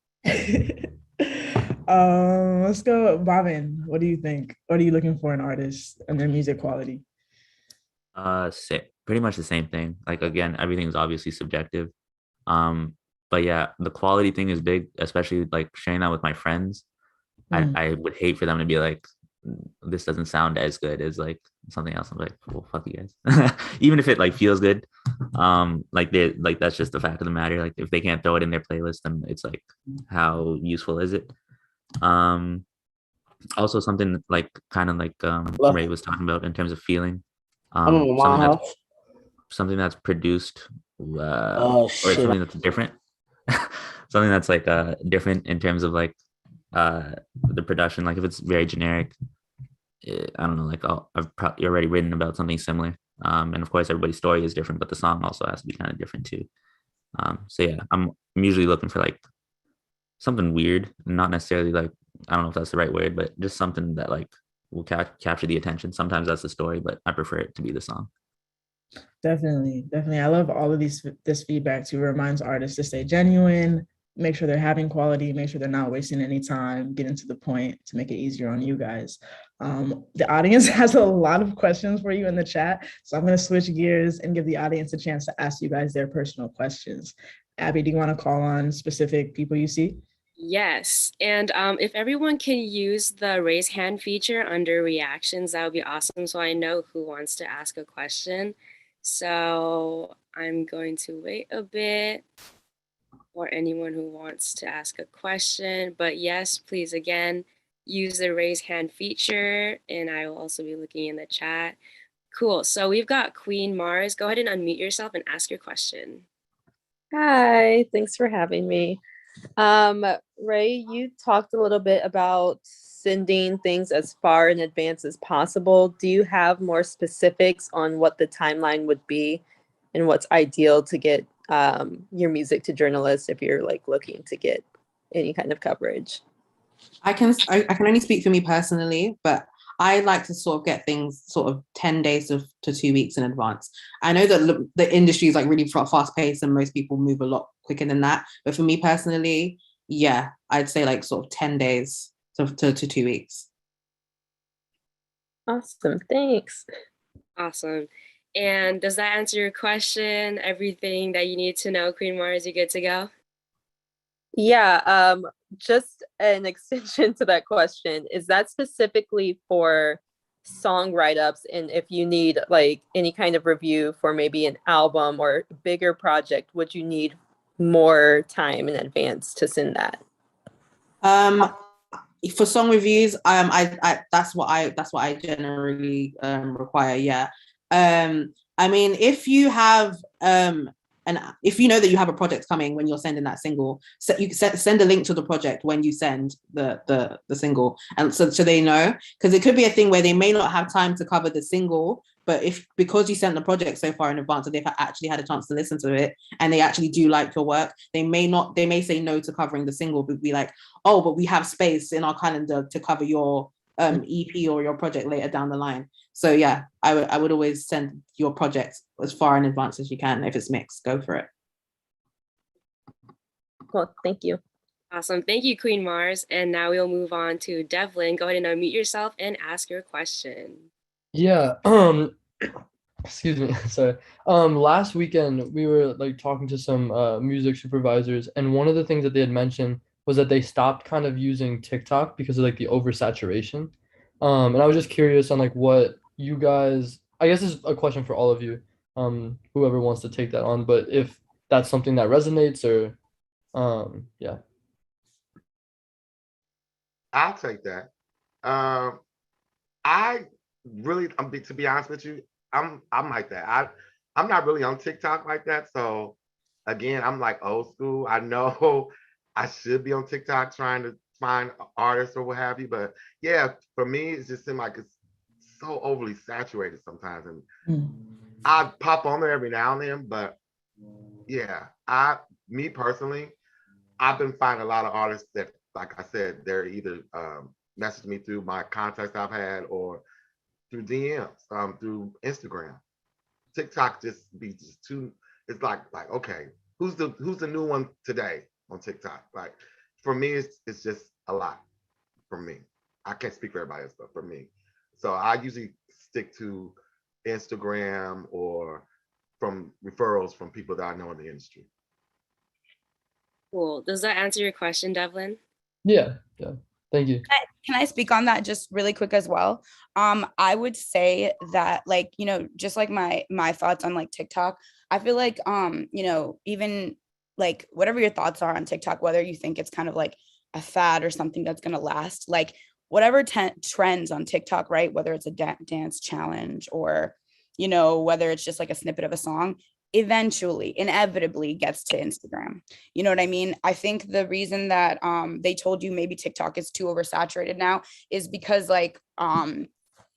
Let's go, Bhaven. What do you think? What are you looking for in artists and their music quality? Pretty much the same thing. Like again, everything's obviously subjective. But yeah, the quality thing is big, especially like sharing that with my friends. I would hate for them to be like, this doesn't sound as good as like something else. I'm like, well, fuck you guys. Even if it like feels good, like that's just the fact of the matter. Like if they can't throw it in their playlist, then it's like, how useful is it? Also something like kind of like Ray was talking about in terms of feeling. Something that's produced or something that's different. Something that's like different in terms of like the production. Like if it's very generic, I don't know, like I've probably already written about something similar. And of course, everybody's story is different, but the song also has to be kind of different too. So yeah, I'm usually looking for like something weird, not necessarily like, I don't know if that's the right word, but just something that like will capture the attention. Sometimes that's the story, but I prefer it to be the song. Definitely, definitely. I love all of this feedback too. It reminds artists to stay genuine, make sure they're having quality, make sure they're not wasting any time, getting to the point to make it easier on you guys. The audience has a lot of questions for you in the chat, so I'm going to switch gears and give the audience a chance to ask you guys their personal questions. Abby, do you want to call on specific people you see? Yes, and if everyone can use the raise hand feature under reactions, that would be awesome. So I know who wants to ask a question. So I'm going to wait a bit for anyone who wants to ask a question. But yes, please, again, use the raise hand feature, and I will also be looking in the chat. Cool. So we've got Queen Mars. Go ahead and unmute yourself and ask your question. Hi, thanks for having me. Ray, you talked a little bit about sending things as far in advance as possible. Do you have more specifics on what the timeline would be and what's ideal to get your music to journalists if you're like looking to get any kind of coverage? I can only speak for me personally, but I like to sort of get things sort of 10 days to 2 weeks in advance. I know that the industry is like really fast paced and most people move a lot quicker than that. But for me personally, yeah, I'd say like sort of 10 days to 2 weeks. Awesome, thanks. Awesome. And does that answer your question? Everything that you need to know, Queen Mars, you good to go? Yeah, just an extension to that question. Is that specifically for song write-ups? And if you need like any kind of review for maybe an album or bigger project, would you need more time in advance to send that? For song reviews, I that's what I generally require. Yeah. I mean, if you have and if you know that you have a project coming when you're sending that single, so you send a link to the project when you send the single, and so they know, because it could be a thing where they may not have time to cover the single, but because you sent the project so far in advance, so they've actually had a chance to listen to it and they actually do like your work, they may say no to covering the single, but be like, oh, but we have space in our calendar to cover your EP or your project later down the line. So yeah, I would always send your project as far in advance as you can. If it's mixed, go for it. Well, thank you. Awesome. Thank you, Queen Mars. And now we'll move on to Devlin. Go ahead and unmute yourself and ask your question. Yeah, excuse me, sorry. Last weekend we were like talking to some music supervisors, and one of the things that they had mentioned was that they stopped kind of using TikTok because of like the oversaturation. And I was just curious on like what you guys, I guess this is a question for all of you, whoever wants to take that on, but if that's something that resonates or yeah. I'll take that. I really, to be honest with you, I'm like that. I'm not really on TikTok like that. So again, I'm like old school. I know I should be on TikTok trying to find artists or what have you, but yeah, for me, it just seems like it's so overly saturated sometimes, and I pop on there every now and then. But yeah, me personally, I've been finding a lot of artists that, like I said, they're either message me through my contacts I've had or through DMs, through Instagram. TikTok just too. It's like okay, who's the new one today on TikTok? Like for me, it's just a lot. For me, I can't speak for everybody else, but for me, so I usually stick to Instagram or from referrals from people that I know in the industry. Cool. Does that answer your question, Devlin? Yeah. Thank you. Can I speak on that just really quick as well? I would say that, like, you know, just like my thoughts on like TikTok, I feel like you know, even like whatever your thoughts are on TikTok, whether you think it's kind of like a fad or something that's gonna last, like whatever trends on TikTok, right? Whether it's a dance challenge or, you know, whether it's just like a snippet of a song, eventually, inevitably gets to Instagram. You know what I mean? I think the reason that they told you maybe TikTok is too oversaturated now is because like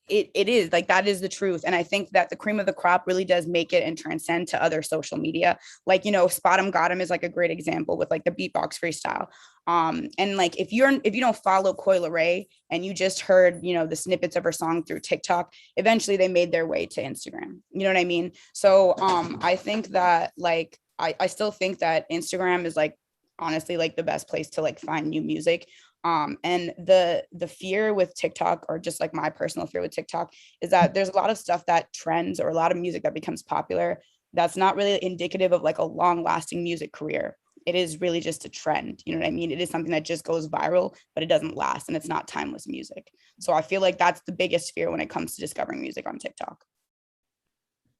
it is like, that is the truth. And I think that the cream of the crop really does make it and transcend to other social media. Like, you know, Spot 'em Got 'em is like a great example with like the beatbox freestyle. And like, if you don't follow Coil Ray and you just heard, you know, the snippets of her song through TikTok, eventually they made their way to Instagram. You know what I mean? So I think that like, I still think that Instagram is like, honestly, like the best place to like find new music. And the fear with TikTok, or just like my personal fear with TikTok, is that there's a lot of stuff that trends, or a lot of music that becomes popular that's not really indicative of like a long lasting music career. It is really just a trend. You know what I mean? It is something that just goes viral, but it doesn't last, and it's not timeless music. So I feel like that's the biggest fear when it comes to discovering music on TikTok.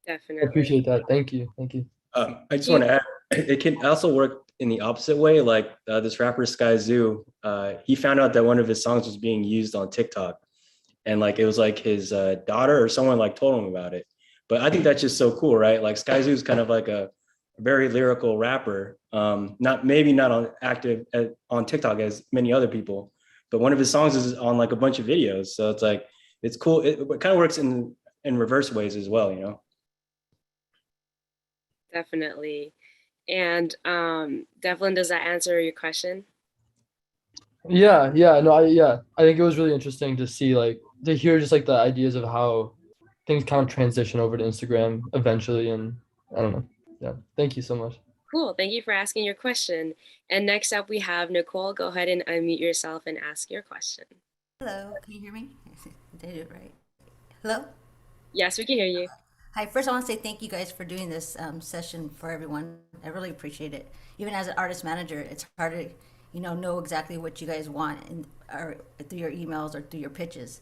I Definitely. appreciate that. Thank you. Thank you. I just want to add, it can also work in the opposite way. Like this rapper Sky Zoo, he found out that one of his songs was being used on TikTok, and like it was like his daughter or someone like told him about it. But I think that's just so cool, right? Like Sky Zoo is kind of like a very lyrical rapper, not on active on TikTok as many other people, but one of his songs is on like a bunch of videos. So it's like, it's cool. It kind of works in reverse ways as well, you know? Definitely. And Devlin, does that answer your question? Yeah, no, I think it was really interesting to see, like, to hear just like the ideas of how things kind of transition over to Instagram eventually. And I don't know. Yeah, thank you so much. Cool. Thank you for asking your question. And next up, we have Nicole. Go ahead and unmute yourself and ask your question. Hello, can you hear me? Did I do it right? Hello? Yes, we can hear you. Hi, first I want to say thank you guys for doing this session for everyone. I really appreciate it. Even as an artist manager, it's hard to, know exactly what you guys want or through your emails or through your pitches.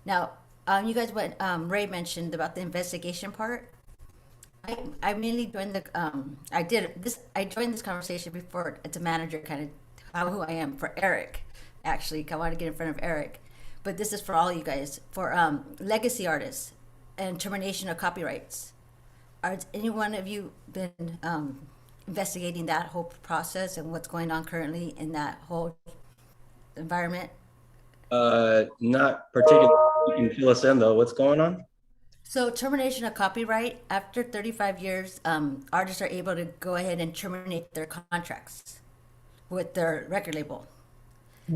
Now, you guys, what Ray mentioned about the investigation part, I mainly joined I joined this conversation before as a manager, kind of who I am for Eric. Actually, I want to get in front of Eric, but this is for all you guys, for legacy artists and termination of copyrights. Are any one of you been investigating that whole process and what's going on currently in that whole environment? Not particularly. You can fill us in though. What's going on? So termination of copyright, after 35 years, artists are able to go ahead and terminate their contracts with their record label.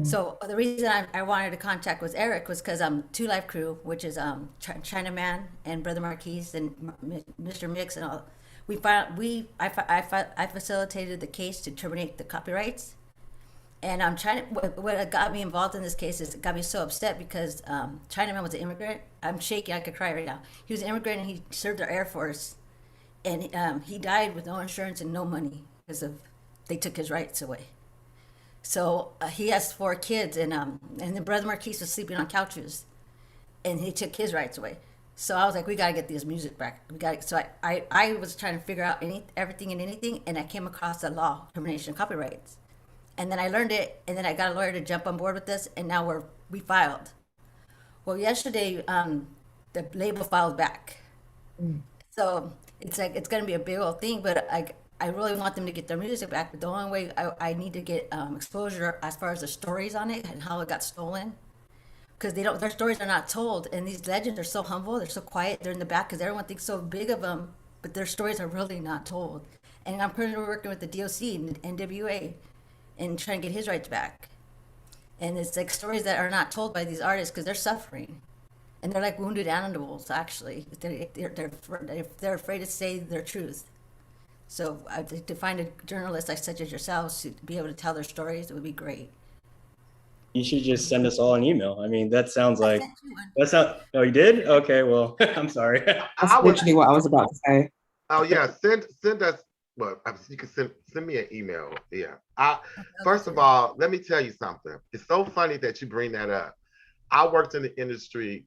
So the reason I wanted to contact was Eric was because Two Life Crew, which is China Man and Brother Marquise and Mr. Mix and all. I facilitated the case to terminate the copyrights, and I'm trying. What got me involved in this case is it got me so upset because China Man was an immigrant. I'm shaking. I could cry right now. He was an immigrant and he served the Air Force, and he died with no insurance and no money because they took his rights away. So he has 4 kids, and then Brother Marquise was sleeping on couches, and he took his rights away. So I was like, we gotta get this music back. So I was trying to figure out everything and anything, and I came across the law, termination of copyrights, and then I learned it, and then I got a lawyer to jump on board with this, and now we filed. Well, yesterday the label filed back, so it's like it's gonna be a big old thing, but I really want them to get their music back, but the only way I need to get exposure as far as the stories on it and how it got stolen, because their stories are not told, and these legends are so humble, they're so quiet, they're in the back because everyone thinks so big of them, but their stories are really not told. And I'm currently working with the DOC and NWA and trying to get his rights back. And it's like stories that are not told by these artists because they're suffering, and they're like wounded animals. Actually, they're afraid to say their truth. So to find a journalist like such as yourselves to be able to tell their stories, it would be great. You should just send us all an email. I mean, that sounds like oh, you did? Okay, well, I'm sorry. That's literally what I was about to say. Oh yeah, send us. Well, you can send me an email. Yeah. First of all, let me tell you something. It's so funny that you bring that up. I worked in the industry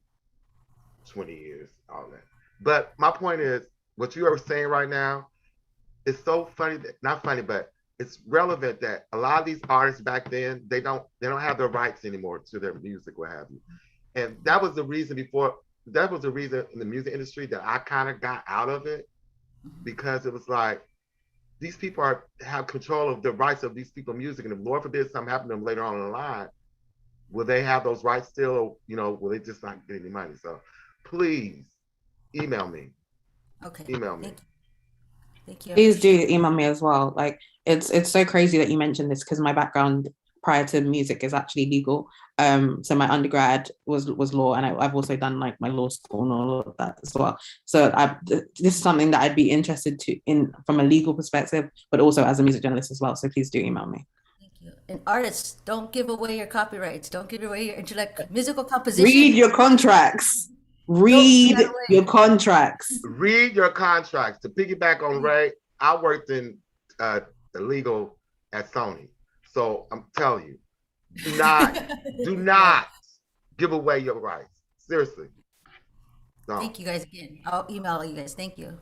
20 years, all that. But my point is, what you are saying right now, it's so funny that not funny, but it's relevant that a lot of these artists back then they don't have the rights anymore to their music, what have you. And that was the reason in the music industry that I kind of got out of it, because it was like these people have control of the rights of these people's music, and if Lord forbid something happened to them later on in the line, will they have those rights still, or will they just not get any money? So please email me. Okay. Email me. Thank you. Please do email me as well. Like it's so crazy that you mentioned this because my background prior to music is actually legal. So my undergrad was law, and I've also done like my law school and all of that as well. So this is something that I'd be interested to in from a legal perspective, but also as a music journalist as well. So please do email me. Thank you. And artists, don't give away your copyrights. Don't give away your musical composition. Read your contracts. Read your contracts. Read your contracts. To piggyback on Ray, I worked in the legal at Sony. So I'm telling you, do not give away your rights. Seriously. No. Thank you guys again. I'll email you guys. Thank you.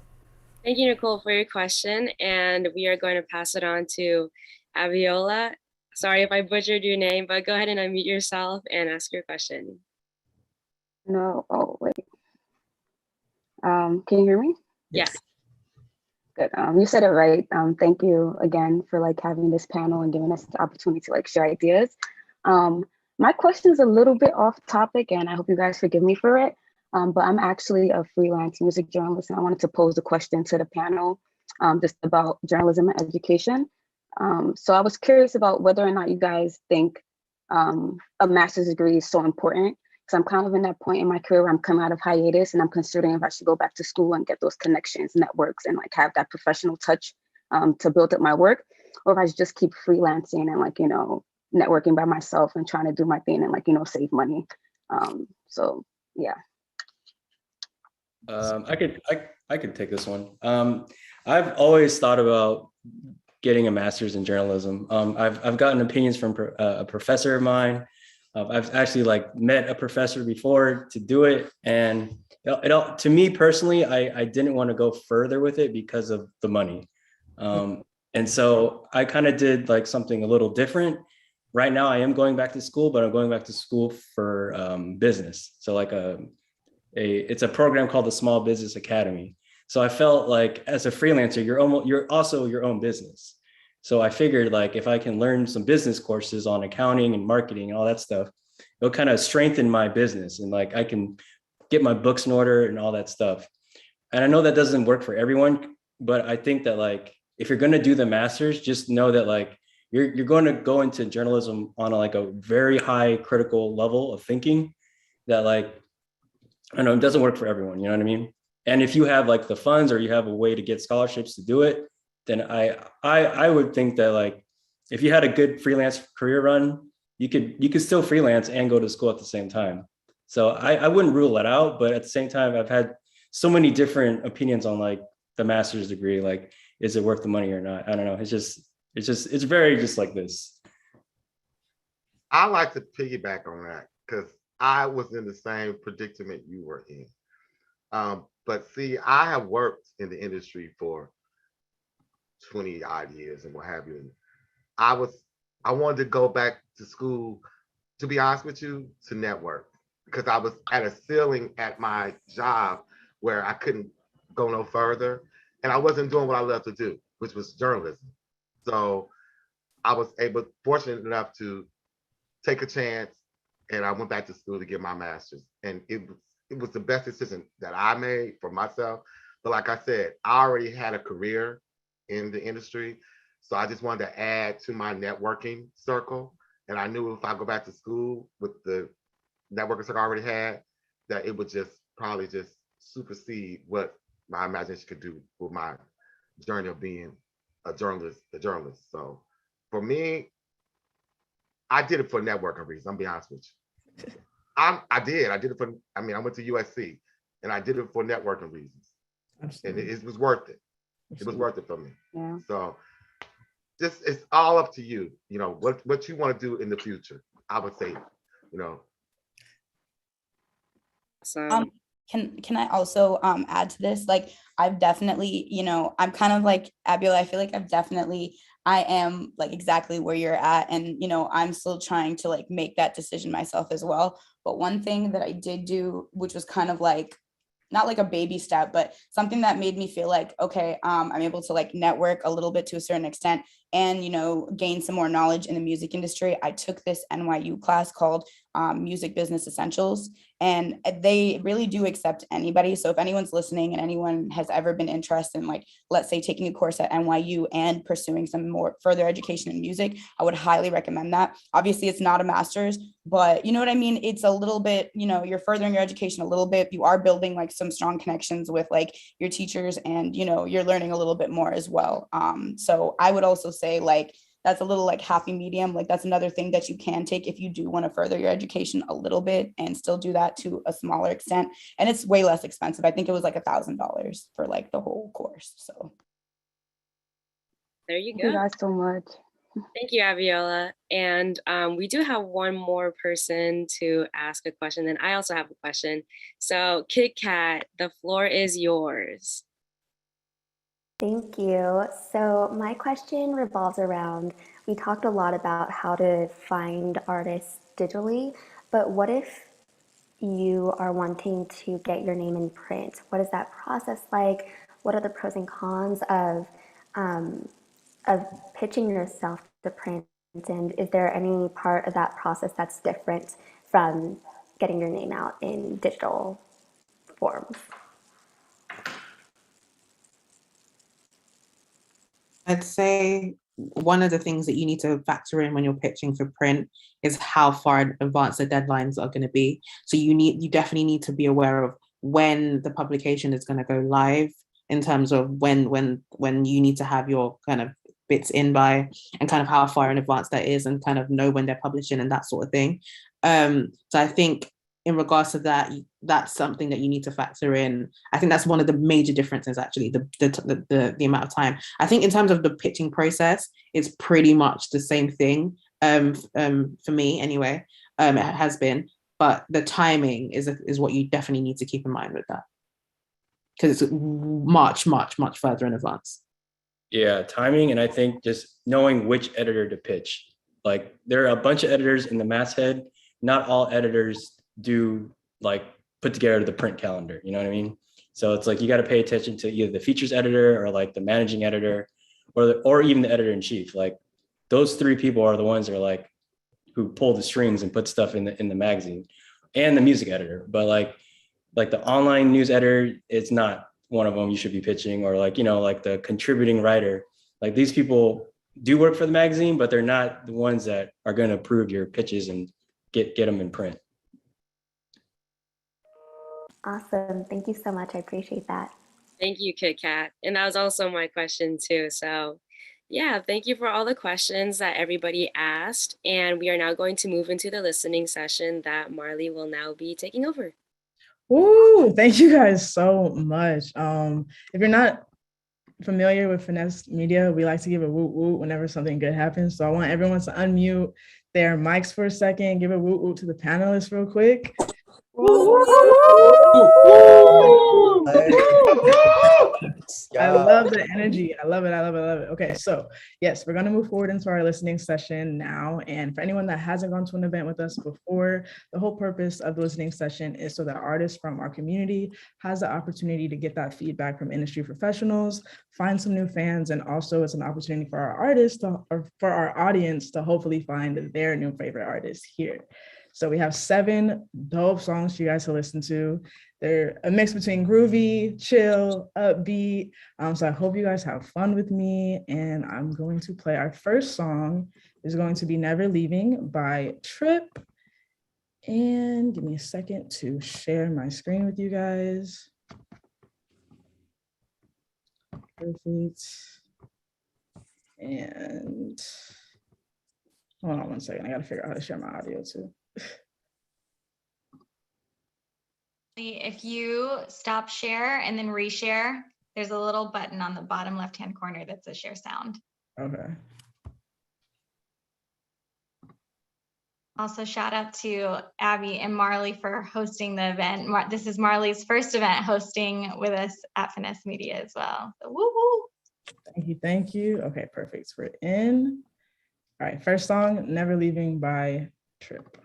Thank you, Nicole, for your question. And we are going to pass it on to Aviola. Sorry if I butchered your name, but go ahead and unmute yourself and ask your question. No, oh, wait. Can you hear me? Yes. Good. You said it right. Thank you again for like having this panel and giving us the opportunity to like share ideas. My question is a little bit off topic, and I hope you guys forgive me for it. But I'm actually a freelance music journalist, and I wanted to pose a question to the panel just about journalism and education. So I was curious about whether or not you guys think a master's degree is so important. So I'm kind of in that point in my career where I'm coming out of hiatus and I'm considering if I should go back to school and get those connections, networks, and like have that professional touch to build up my work, or if I should just keep freelancing and like, you know, networking by myself and trying to do my thing and like, you know, save money. So yeah. I could take this one. I've always thought about getting a master's in journalism. I've gotten opinions from a professor of mine. I've actually like met a professor before to do it, and to me personally, I didn't want to go further with it because of the money, and so I kind of did like something a little different. Right now, I am going back to school, but I'm going back to school for business. So like it's a program called the Small Business Academy. So I felt like as a freelancer, you're also your own business. So I figured like if I can learn some business courses on accounting and marketing and all that stuff, it'll kind of strengthen my business and like I can get my books in order and all that stuff. And I know that doesn't work for everyone, but I think that like if you're going to do the master's, just know that like you're going to go into journalism on a very high critical level of thinking that like, I know it doesn't work for everyone, you know what I mean? And if you have like the funds or you have a way to get scholarships to do it, then I would think that like if you had a good freelance career run, you could still freelance and go to school at the same time. So I wouldn't rule it out, but at the same time, I've had so many different opinions on like the master's degree, like is it worth the money or not? I don't know. It's very just like this. I like to piggyback on that because I was in the same predicament you were in. But see, I have worked in the industry for 20 odd years and what have you. I wanted to go back to school, to be honest with you, to network, because I was at a ceiling at my job where I couldn't go no further. And I wasn't doing what I love to do, which was journalism. So I was fortunate enough to take a chance, and I went back to school to get my master's. And it was the best decision that I made for myself. But like I said, I already had a career in the industry. So I just wanted to add to my networking circle. And I knew if I go back to school with the networking circle I already had, that it would just probably just supersede what my imagination could do with my journey of being a journalist. So for me, I did it for networking reasons. I'm being honest with you. I did it for, I went to USC and I did it for networking reasons. Absolutely. And it was worth it. It was worth it for me. Yeah. So just, it's all up to you, you know, what you want to do in the future. I would say, you know. Can I also add to this? Like, I've definitely, you know, I'm kind of like Abiola. I feel like I am like exactly where you're at. And, you know, I'm still trying to like make that decision myself as well. But one thing that I did do, which was kind of like, not like a baby step, but something that made me feel like, okay, I'm able to like network a little bit to a certain extent and, you know, gain some more knowledge in the music industry. I took this NYU class called Music Business Essentials. and they really do accept anybody. So if anyone's listening and anyone has ever been interested in, like, let's say taking a course at NYU and pursuing some more further education in music, I would highly recommend that. Obviously it's not a master's, but you know what I mean? It's a little bit, you know, you're furthering your education a little bit. You are building like some strong connections with like your teachers, and, you know, you're learning a little bit more as well. So I would also say like, that's a little like happy medium. Like that's another thing that you can take if you do want to further your education a little bit and still do that to a smaller extent. And it's way less expensive. I think it was like $1,000 for like the whole course. So there you go. Thank you guys so much. Thank you, Aviola. And we do have one more person to ask a question. Then I also have a question. So Kit Kat, the floor is yours. Thank you. So my question revolves around, we talked a lot about how to find artists digitally, but what if you are wanting to get your name in print? What is that process like? What are the pros and cons of pitching yourself to print? And is there any part of that process that's different from getting your name out in digital forms? I'd say one of the things that you need to factor in when you're pitching for print is how far in advance the deadlines are going to be. So you definitely need to be aware of when the publication is going to go live, in terms of when you need to have your kind of bits in by, and kind of how far in advance that is, and kind of know when they're publishing and that sort of thing. So I think in regards to that, that's something that you need to factor in. I think that's one of the major differences, actually, the amount of time. I think in terms of the pitching process, it's pretty much the same thing for me anyway. It has been, but the timing is what you definitely need to keep in mind with that, because it's much further in advance. Yeah, timing, and I think just knowing which editor to pitch. Like there are a bunch of editors in the masthead. Not all editors do like put together the print calendar, you know what I mean? So it's like you got to pay attention to either the features editor or like the managing editor, or even the editor in chief. Like those three people are the ones that are like who pull the strings and put stuff in the magazine, and the music editor. But like the online news editor, it's not one of them you should be pitching, or like, you know, like the contributing writer. Like these people do work for the magazine, but they're not the ones that are going to approve your pitches and get them in print. Awesome. Thank you so much. I appreciate that. Thank you, Kit Kat. And that was also my question too. So yeah, thank you for all the questions that everybody asked. And we are now going to move into the listening session that Marley will now be taking over. Ooh, thank you guys so much. If you're not familiar with Finessed Media, we like to give a woot woot whenever something good happens. So I want everyone to unmute their mics for a second, give a woot woot to the panelists real quick. I love the energy. I love it. Okay, so yes, we're going to move forward into our listening session now. And for anyone that hasn't gone to an event with us before, the whole purpose of the listening session is so that artists from our community has the opportunity to get that feedback from industry professionals, find some new fans, and also it's an opportunity for our artists or for our audience to hopefully find their new favorite artists here. So we have 7 dope songs for you guys to listen to. They're a mix between groovy, chill, upbeat. So I hope you guys have fun with me. And I'm going to play our first song. Is going to be Never Leaving by Trip. And give me a second to share my screen with you guys. Perfect. And hold on one second. I got to figure out how to share my audio too. If you stop share and then reshare, there's a little button on the bottom left-hand corner that says share sound. Okay. Also, shout out to Abby and Marley for hosting the event. This is Marley's first event hosting with us at Finessed Media as well. So woo woo. Thank you. Okay, perfect. We're in. All right, first song, Never Leaving by Trip.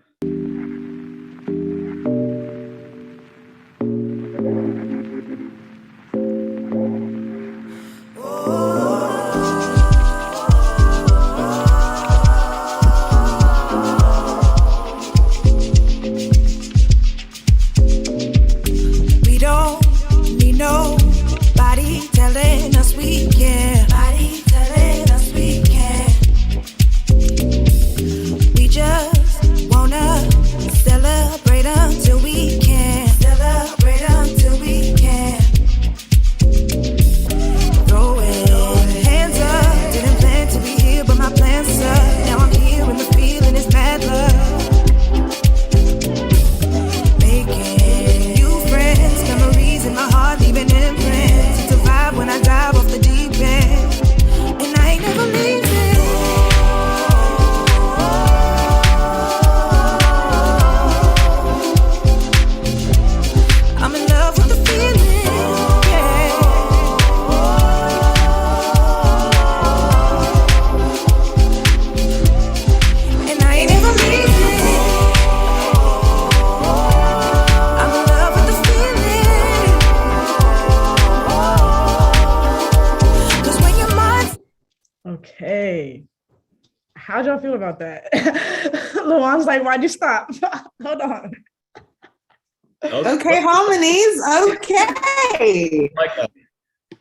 Okay. How'd y'all feel about that? Lawon's like, why'd you stop? Hold on. Okay, harmonies. Okay.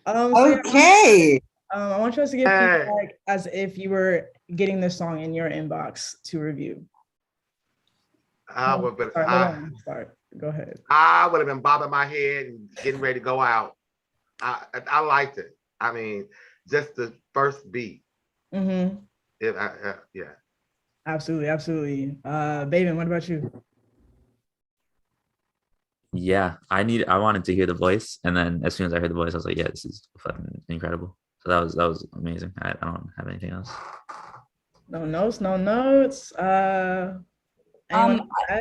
Okay. I want you guys to give feedback as if you were getting this song in your inbox to review. Start. Go ahead. I would have been bobbing my head and getting ready to go out. I liked it. I mean, just the first beat. Mm-hmm. Yeah. Absolutely. Bhaven, what about you? Yeah, I wanted to hear the voice, and then as soon as I heard the voice, I was like, yeah, this is fucking incredible. So that was amazing. I don't have anything else. No notes.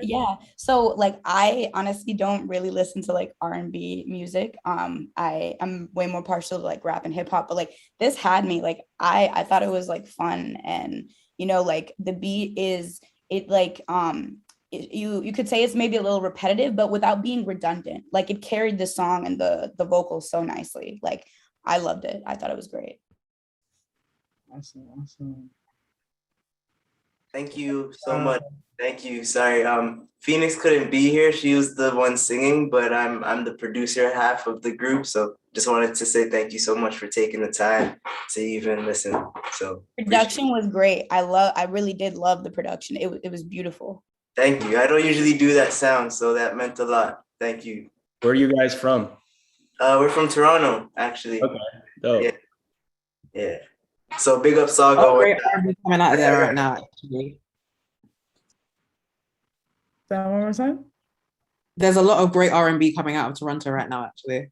Yeah, so like I honestly don't really listen to like R&B music. I am way more partial to like rap and hip hop, but like this had me like I thought it was like fun, and you know, like the beat is it like you could say it's maybe a little repetitive, but without being redundant. Like it carried the song and the vocals so nicely. Like I loved it. I thought it was great. Awesome. Thank you so much. Thank you. Sorry, Phoenix couldn't be here. She was the one singing, but I'm the producer half of the group. So just wanted to say thank you so much for taking the time to even listen. So production was great. I really did love the production. It was beautiful. Thank you. I don't usually do that sound, so that meant a lot. Thank you. Where are you guys from? We're from Toronto, actually. Okay. Dope. Yeah. So big up Saga. Great R&B coming out there right now, actually. That one more time? There's a lot of great R&B coming out of Toronto right now, actually.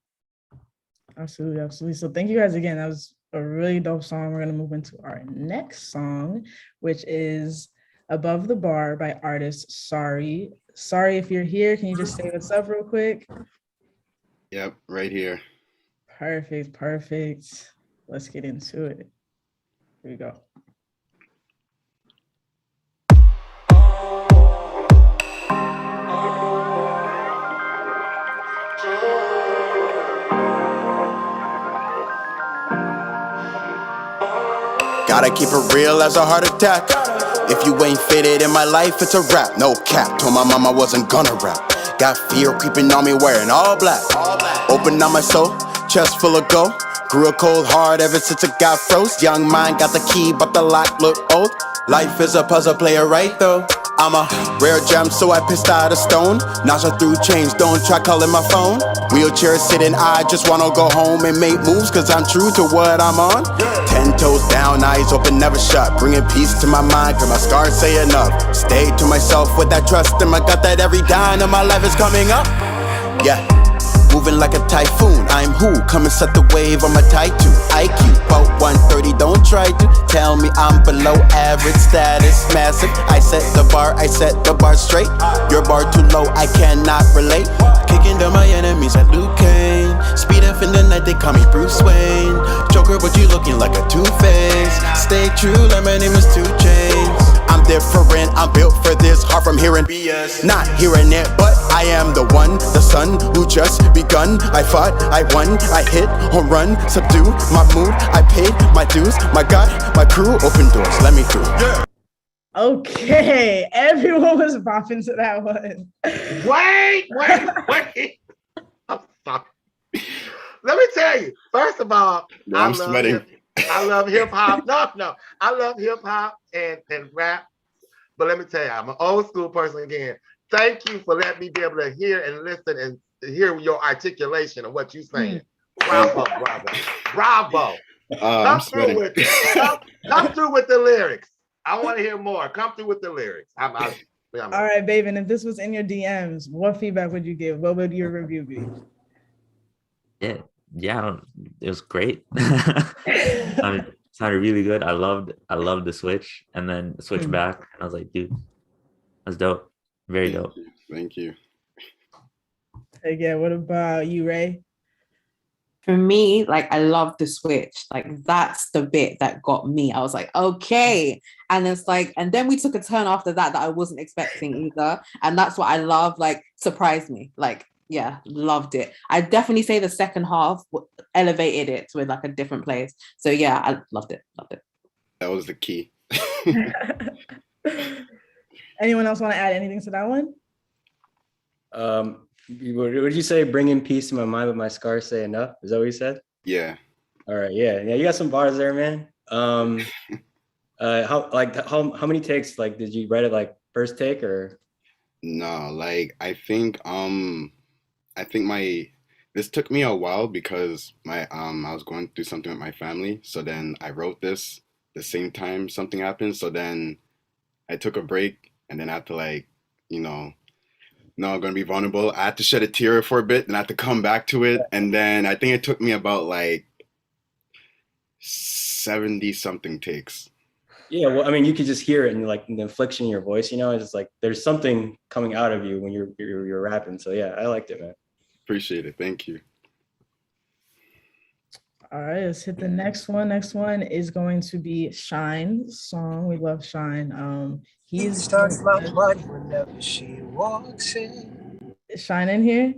Absolutely. So thank you guys again. That was a really dope song. We're gonna move into our next song, which is Above the Bar by artist Sorry. Sorry, if you're here, can you just say what's up real quick? Yep, right here. Perfect. Let's get into it. Here we go. Gotta keep it real as a heart attack. If you ain't fitted in my life, it's a rap. No cap, told my mom I wasn't gonna rap. Got fear creeping on me wearing all black. Open on my soul, chest full of gold. Grew a cold heart ever since it got froze. Young mind got the key, but the lock look old. Life is a puzzle, play it right though. I'm a rare gem, so I pissed out a stone. Nausea through change, don't try calling my phone. Wheelchair sitting, I just wanna go home and make moves, cause I'm true to what I'm on. 10 toes down, eyes open, never shut. Bringing peace to my mind, cause my scars say enough. Stay to myself with that trust in my gut that every dime of my life is coming up. Yeah. Moving like a typhoon, I'm who? Come and set the wave on my tight too. IQ, about 130, don't try to tell me I'm below average status. Massive, I set the bar straight. Your bar too low, I cannot relate. Kicking down my enemies like Luke Kane. Speed up in the night, they call me Bruce Wayne. Joker, but you looking like a two-face. Stay true, like my name is 2 Chainz. I'm different, I'm built for this. Hard from hearing BS, not hearing it, but I am the one, the son who just begun. I fought, I won, I hit, home run, subdue my mood. I paid my dues, my God, my crew, open doors, let me through. Yeah. Okay, everyone was bopping to that one. Wait. I'm sorry. Let me tell you, first of all, I'm sweating. I love hip hop. No. I love hip hop and rap. But let me tell you, I'm an old school person again. Thank you for letting me be able to hear and listen and hear your articulation of what you're saying. Bravo. I'm sweating. Come through with the lyrics. I want to hear more. Come through with the lyrics. All right, Bhaven, if this was in your DMs, what feedback would you give? What would your review be? Yeah, it was great. It sounded really good. I loved the switch, and then switch back, and I was like, dude, that's dope. Very dope. Thank you. Again, what about you, Ray? For me, like I love the switch. Like that's the bit that got me. I was like, okay. And it's like, and then we took a turn after that I wasn't expecting either. And that's what I love, like surprised me. Like, yeah, loved it. I definitely say the second half elevated it to like a different place. So yeah, I loved it. That was the key. Anyone else want to add anything to that one? What did you say? Bringing peace to my mind, but my scars say enough. Is that what you said? Yeah. All right. Yeah. You got some bars there, man. How many takes? Like, did you write it like first take or? No, like I think this took me a while because I was going through something with my family. So then I wrote this the same time something happened. So then I took a break and then I had to no, I'm gonna be vulnerable. I had to shed a tear for a bit, and I had to come back to it. And then I think it took me about like 70 something takes. Yeah, well, I mean, you could just hear it in like the inflection in your voice, it's just like there's something coming out of you when you're rapping. So yeah, I liked it, man. Appreciate it. Thank you. All right, let's hit the next one. Next one is going to be Shine's song. We love Shine. He starts like money whenever she walks in. Is Shine in here?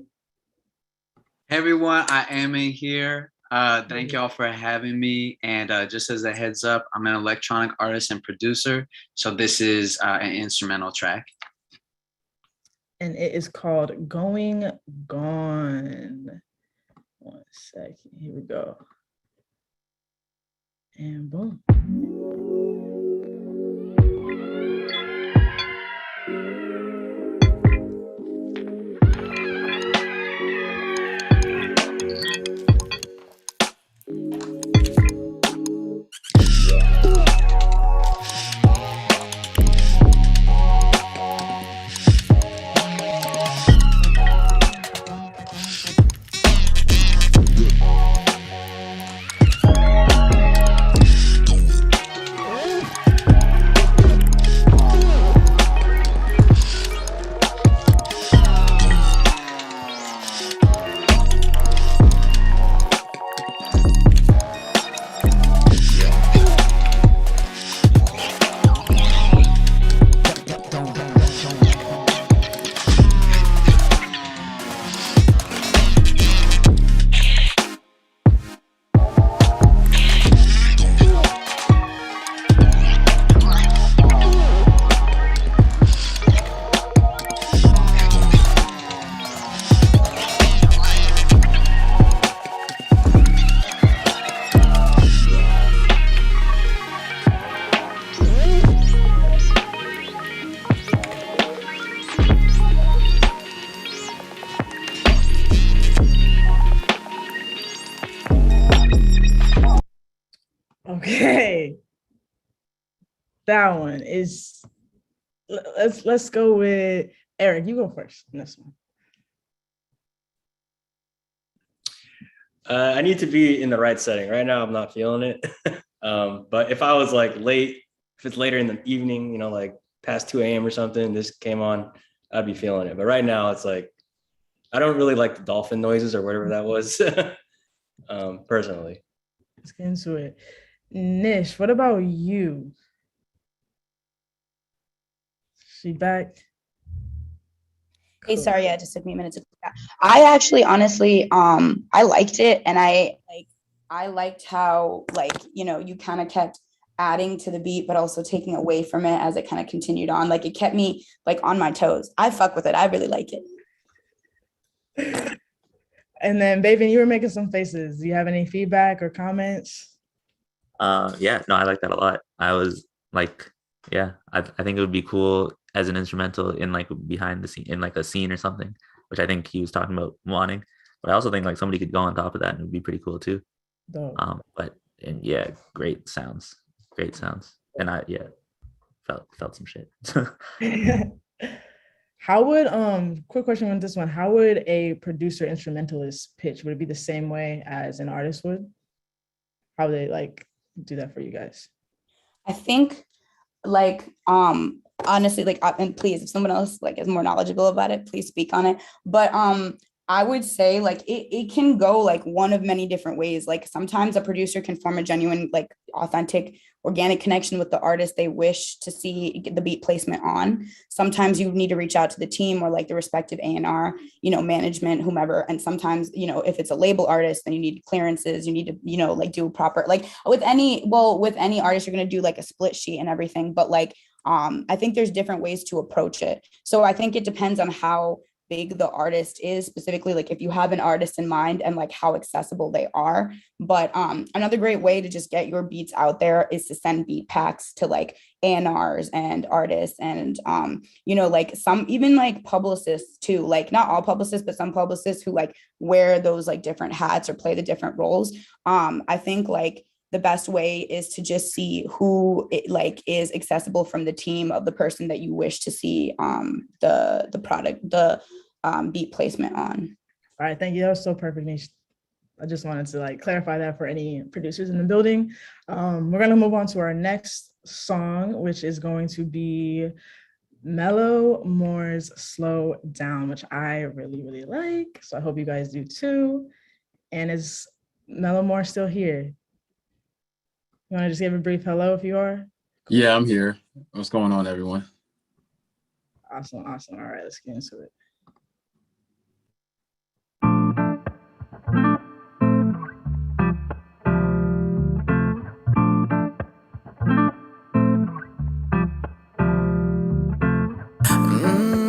Hey everyone, I am in here. Thank y'all for having me. And just as a heads up, I'm an electronic artist and producer. So this is an instrumental track. And it is called Going Gone. 1 second, here we go. And boom. Okay. That one is, let's go with Eric. You go first on this one. I need to be in the right setting. Right now, I'm not feeling it. But if I was like late, if it's later in the evening, like past 2 a.m. or something, this came on, I'd be feeling it. But right now, it's like, I don't really like the dolphin noises or whatever that was, personally. Let's get into it. Nish, what about you? She back? Hey, sorry, yeah, it just took me a minute to. I actually, honestly, I liked it, and I liked how you kind of kept adding to the beat, but also taking away from it as it kind of continued on. Like it kept me on my toes. I fuck with it. I really like it. And then, Bhaven, you were making some faces. Do you have any feedback or comments? Yeah, no, I like that a lot. I was like, yeah, I think it would be cool as an instrumental in behind the scene, in a scene or something, which I think he was talking about wanting. But I also think somebody could go on top of that and it would be pretty cool too. Dope. And yeah, great sounds. And I felt some shit. How would quick question on this one, how would a producer instrumentalist pitch? Would it be the same way as an artist would? How would they do that for you guys? I think honestly, and please, if someone else is more knowledgeable about it, please speak on it. But I would say like it can go like one of many different ways. Like sometimes a producer can form a genuine, like authentic, organic connection with the artist they wish to see the beat placement on. Sometimes you need to reach out to the team or like the respective A&R, management, whomever. And sometimes, if it's a label artist, then you need clearances, you need to, like do proper, like with any artist, you're going to do like a split sheet and everything. But like, I think there's different ways to approach it. So I think it depends on how big the artist is, specifically like if you have an artist in mind and like how accessible they are. But another great way to just get your beats out there is to send beat packs to like A&Rs and artists and like some even like publicists too, like not all publicists, but some publicists who like wear those like different hats or play the different roles. I think like the best way is to just see who it like is accessible from the team of the person that you wish to see the product, the beat placement on. All right, thank you. That was so perfect, Nish. I just wanted to like clarify that for any producers in the building. We're gonna move on to our next song, which is going to be Mellow Moore's Slow Down, which I really, really like. So I hope you guys do too. And is Mellow Moore still here? You want to just give a brief hello if you are? Yeah, I'm here. What's going on, everyone? Awesome. All right, let's get into it.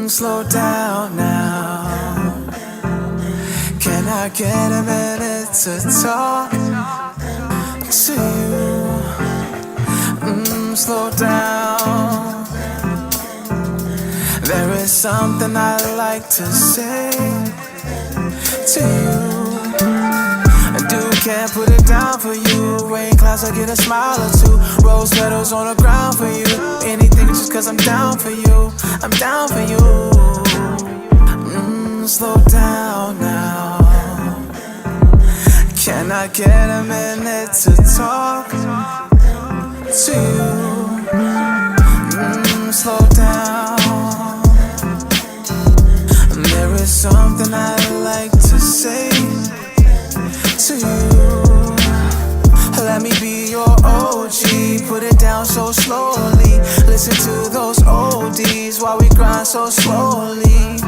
Slow down now. Can I get a minute to talk to you? Slow down. There is something I'd like to say to you. I do can't put it down for you. Rain clouds, I get a smile or two. Rose petals on the ground for you. Anything just cause I'm down for you. I'm down for you. Slow down now. Can I get a minute to talk to you? Slow down. There is something I'd like to say to you. Let me be your OG. Put it down so slowly. Listen to those oldies while we grind so slowly.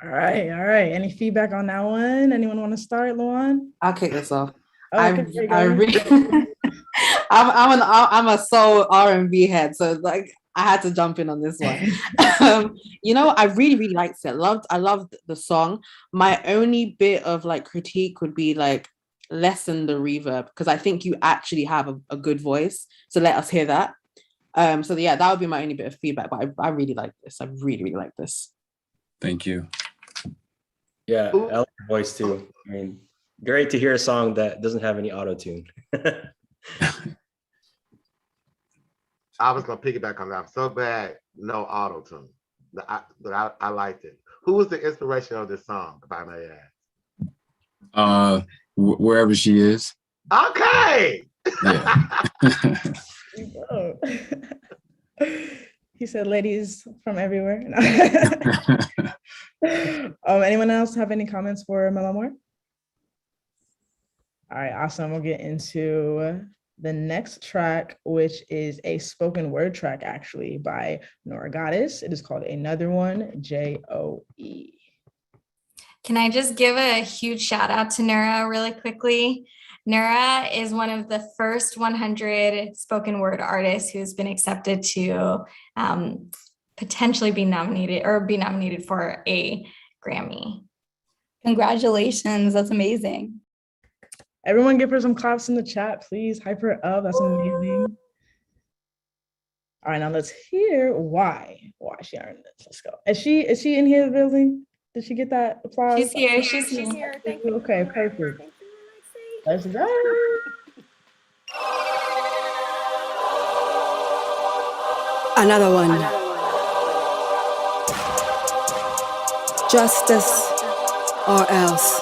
All right. Any feedback on that one? Anyone want to start, Lawon? I'll kick this off. I really, I'm a soul R&B head, so like I had to jump in on this one. I really liked it. I loved the song. My only bit of like critique would be like lessen the reverb, because I think you actually have a good voice. So let us hear that. So yeah, that would be my only bit of feedback. But I really like this. I really like this. Thank you. Yeah, I like your voice too. I mean, great to hear a song that doesn't have any auto-tune. I was gonna piggyback on that. I'm so bad, no auto-tune. But I liked it. Who was the inspiration of this song, if I may ask? Wherever she is. Okay. Yeah. He said ladies from everywhere. Anyone else have any comments for Mellow Moore? All right, awesome. We'll get into the next track, which is a spoken word track actually by Nora Goddess. It is called Another One, J-O-E. Can I just give a huge shout out to Nora really quickly? Nora is one of the first 100 spoken word artists who's been accepted to potentially be nominated for a Grammy. Congratulations, that's amazing. Everyone give her some claps in the chat, please. Hype her up, that's amazing. All right, now let's hear why she earned this. Let's go. Is she in here in the building? Did she get that applause? She's here. Thank you. Okay, perfect. Let's go. Another one. Justice or else.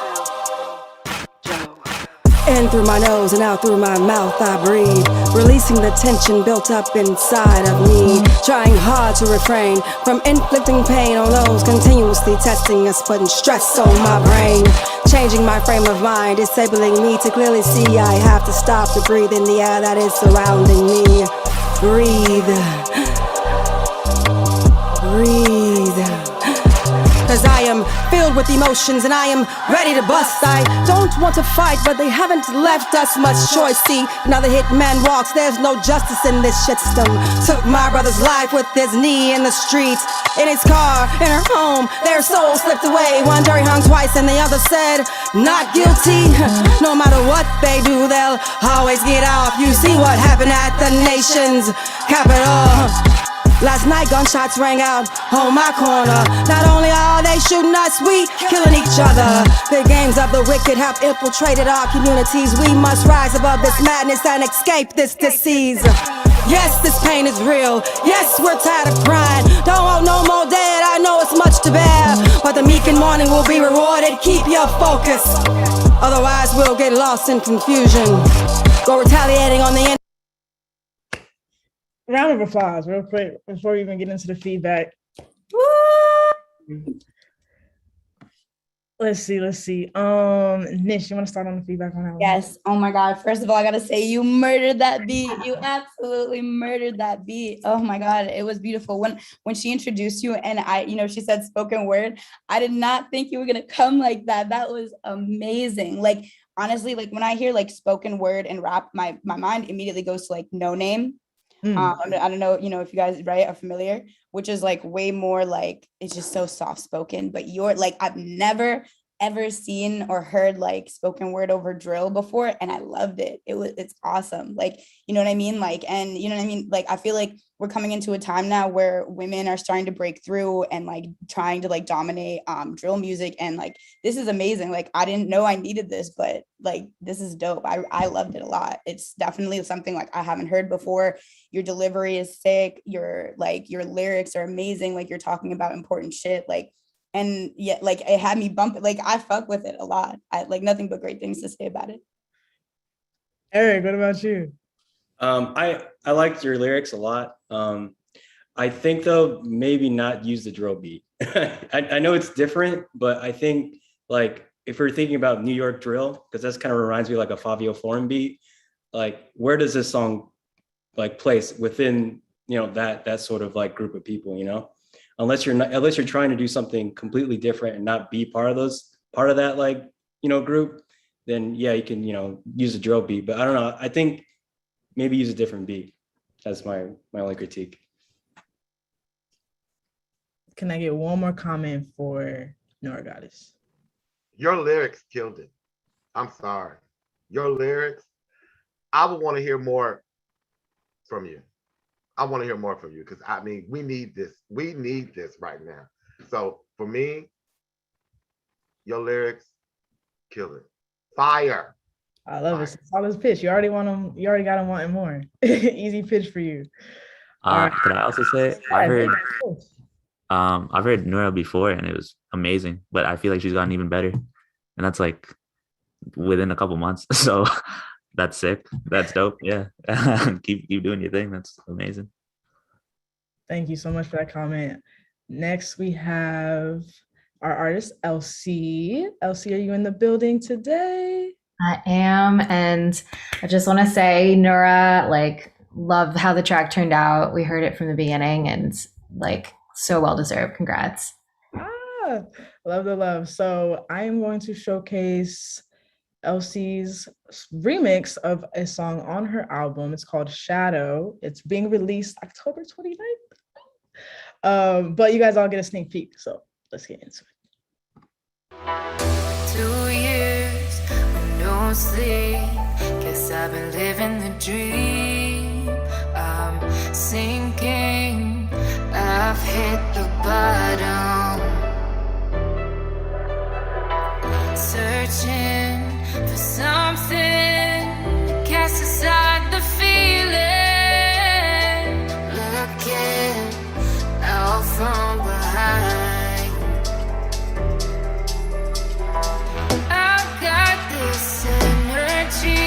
In through my nose and out through my mouth I breathe, releasing the tension built up inside of me, trying hard to refrain from inflicting pain on those continuously testing us, putting stress on my brain, changing my frame of mind, disabling me to clearly see I have to stop to breathe in the air that is surrounding me. Breathe. Cause I am filled with emotions and I am ready to bust. I don't want to fight, but they haven't left us much choice. See, another hitman walks, there's no justice in this shit system. Took my brother's life with his knee in the streets, in his car, in her home, their soul slipped away. One jury hung twice and the other said, not guilty. No matter what they do, they'll always get off. You see what happened at the nation's capital. Last night gunshots rang out on my corner. Not only are they shooting us, we killing each other. The games of the wicked have infiltrated our communities. We must rise above this madness and escape this disease. Yes, this pain is real. Yes, we're tired of crying. Don't want no more dead, I know it's much to bear. But the meek in mourning will be rewarded. Keep your focus, otherwise we'll get lost in confusion. Go retaliating on the end. Round of applause real quick before we even get into the feedback. Let's see. Nish, you want to start on the feedback on that one? Yes. Oh my God. First of all, I gotta say you murdered that beat. You absolutely murdered that beat. Oh my God. It was beautiful. When she introduced you and she said spoken word, I did not think you were gonna come like that. That was amazing. Like honestly, like when I hear like spoken word and rap, my mind immediately goes to like No Name. I don't know, if you guys are familiar, which is like way more like, it's just so soft spoken, but you're like, I've never ever seen or heard like spoken word over drill before. And I loved it. It's awesome. Like, you know what I mean? Like, and you know what I mean? Like, I feel like we're coming into a time now where women are starting to break through and like trying to like dominate drill music. And like, this is amazing. Like, I didn't know I needed this, but like, this is dope. I loved it a lot. It's definitely something like I haven't heard before. Your delivery is sick. Your lyrics are amazing. Like you're talking about important shit. Like, and yet, like it had me bump it. Like I fuck with it a lot. I like nothing but great things to say about it. Eric, what about you? I liked your lyrics a lot. I think though, maybe not use the drill beat. I know it's different, but I think like if we're thinking about New York drill, because that's kind of reminds me like a Fabio Foreign beat. Like where does this song like place within that sort of like group of people? Unless you're trying to do something completely different and not be part of that like group, then yeah, you can use a drill beat. But I don't know. I think maybe use a different beat. That's my only critique. Can I get one more comment for Nora Goddess? Your lyrics killed it. I'm sorry. Your lyrics, I would want to hear more from you. I want to hear more from you because I mean, we need this. We need this right now. So for me, your lyrics, kill it. Fire. I love it. Solid pitch. You already want them. You already got them wanting more. Easy pitch for you. Could I also say I've heard Nora before and it was amazing, but I feel like she's gotten even better, and that's like within a couple months. So. That's sick. That's dope. Yeah. keep doing your thing. That's amazing. Thank you so much for that comment. Next, we have our artist, LC. LC, are you in the building today? I am. And I just want to say, Nora, like, love how the track turned out. We heard it from the beginning and like so well deserved. Congrats. Love the love. So I am going to showcase LC's remix of a song on her album. It's called Shadow. It's being released October 29th. But you guys all get a sneak peek, so let's get into it. 2 years with no sleep, guess I've been living the dream. I'm sinking, I've hit the bottom, searching for something to cast aside the feeling, looking out from behind. I've got this energy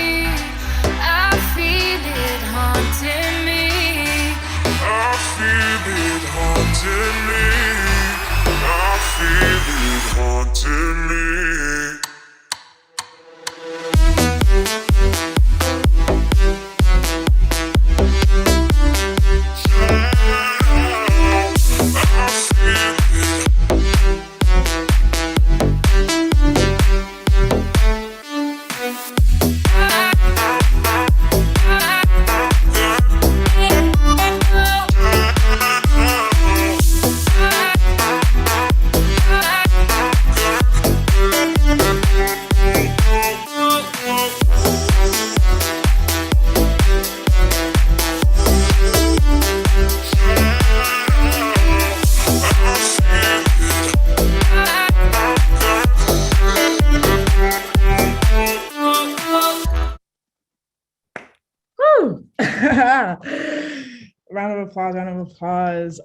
Round of applause, round of applause.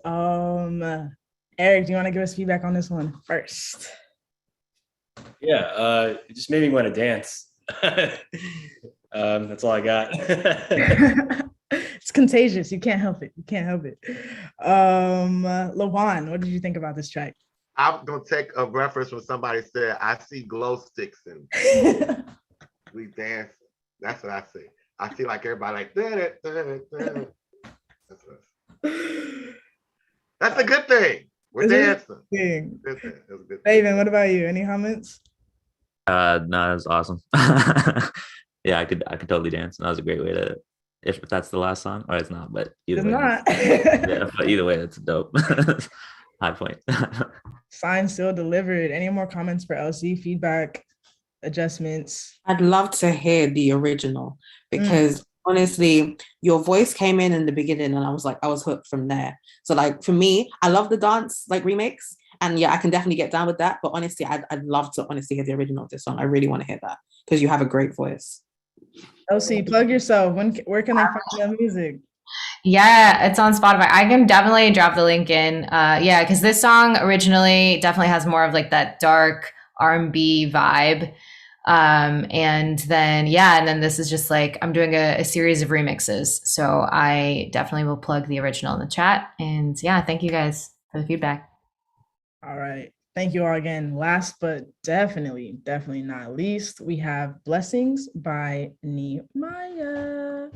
Eric, do you want to give us feedback on this one first? Yeah, it just made me want to dance. That's all I got. It's contagious. You can't help it. You can't help it. Lawon, what did you think about this track? I'm gonna take a reference from somebody said, I see glow sticks and we dance. That's what I see. I feel like everybody like da-da-da-da-da. That's a good thing. We're dancing. Good thing. That's a good thing. Bhaven, what about you? Any comments? No, that was awesome. Yeah, I could totally dance. That was a great way to, if that's the last song, or it's not, but either It's way. not. Yeah, but either way, it's dope. High point. Sign still delivered. Any more comments for LC? Feedback, adjustments? I'd love to hear the original because honestly, your voice came in the beginning and I was hooked from there. So like for me, I love the dance like remix, and yeah, I can definitely get down with that. But honestly, I'd love to honestly hear the original of this song. I really want to hear that because you have a great voice. LC, plug yourself. Where can they find your music? Yeah, it's on Spotify. I can definitely drop the link in. Yeah, because this song originally definitely has more of like that dark R&B vibe. And then this is just like, I'm doing a series of remixes. So I definitely will plug the original in the chat. And yeah, thank you guys for the feedback. All right. Thank you all again. Last but definitely not least, we have Blessings by Nehemiah.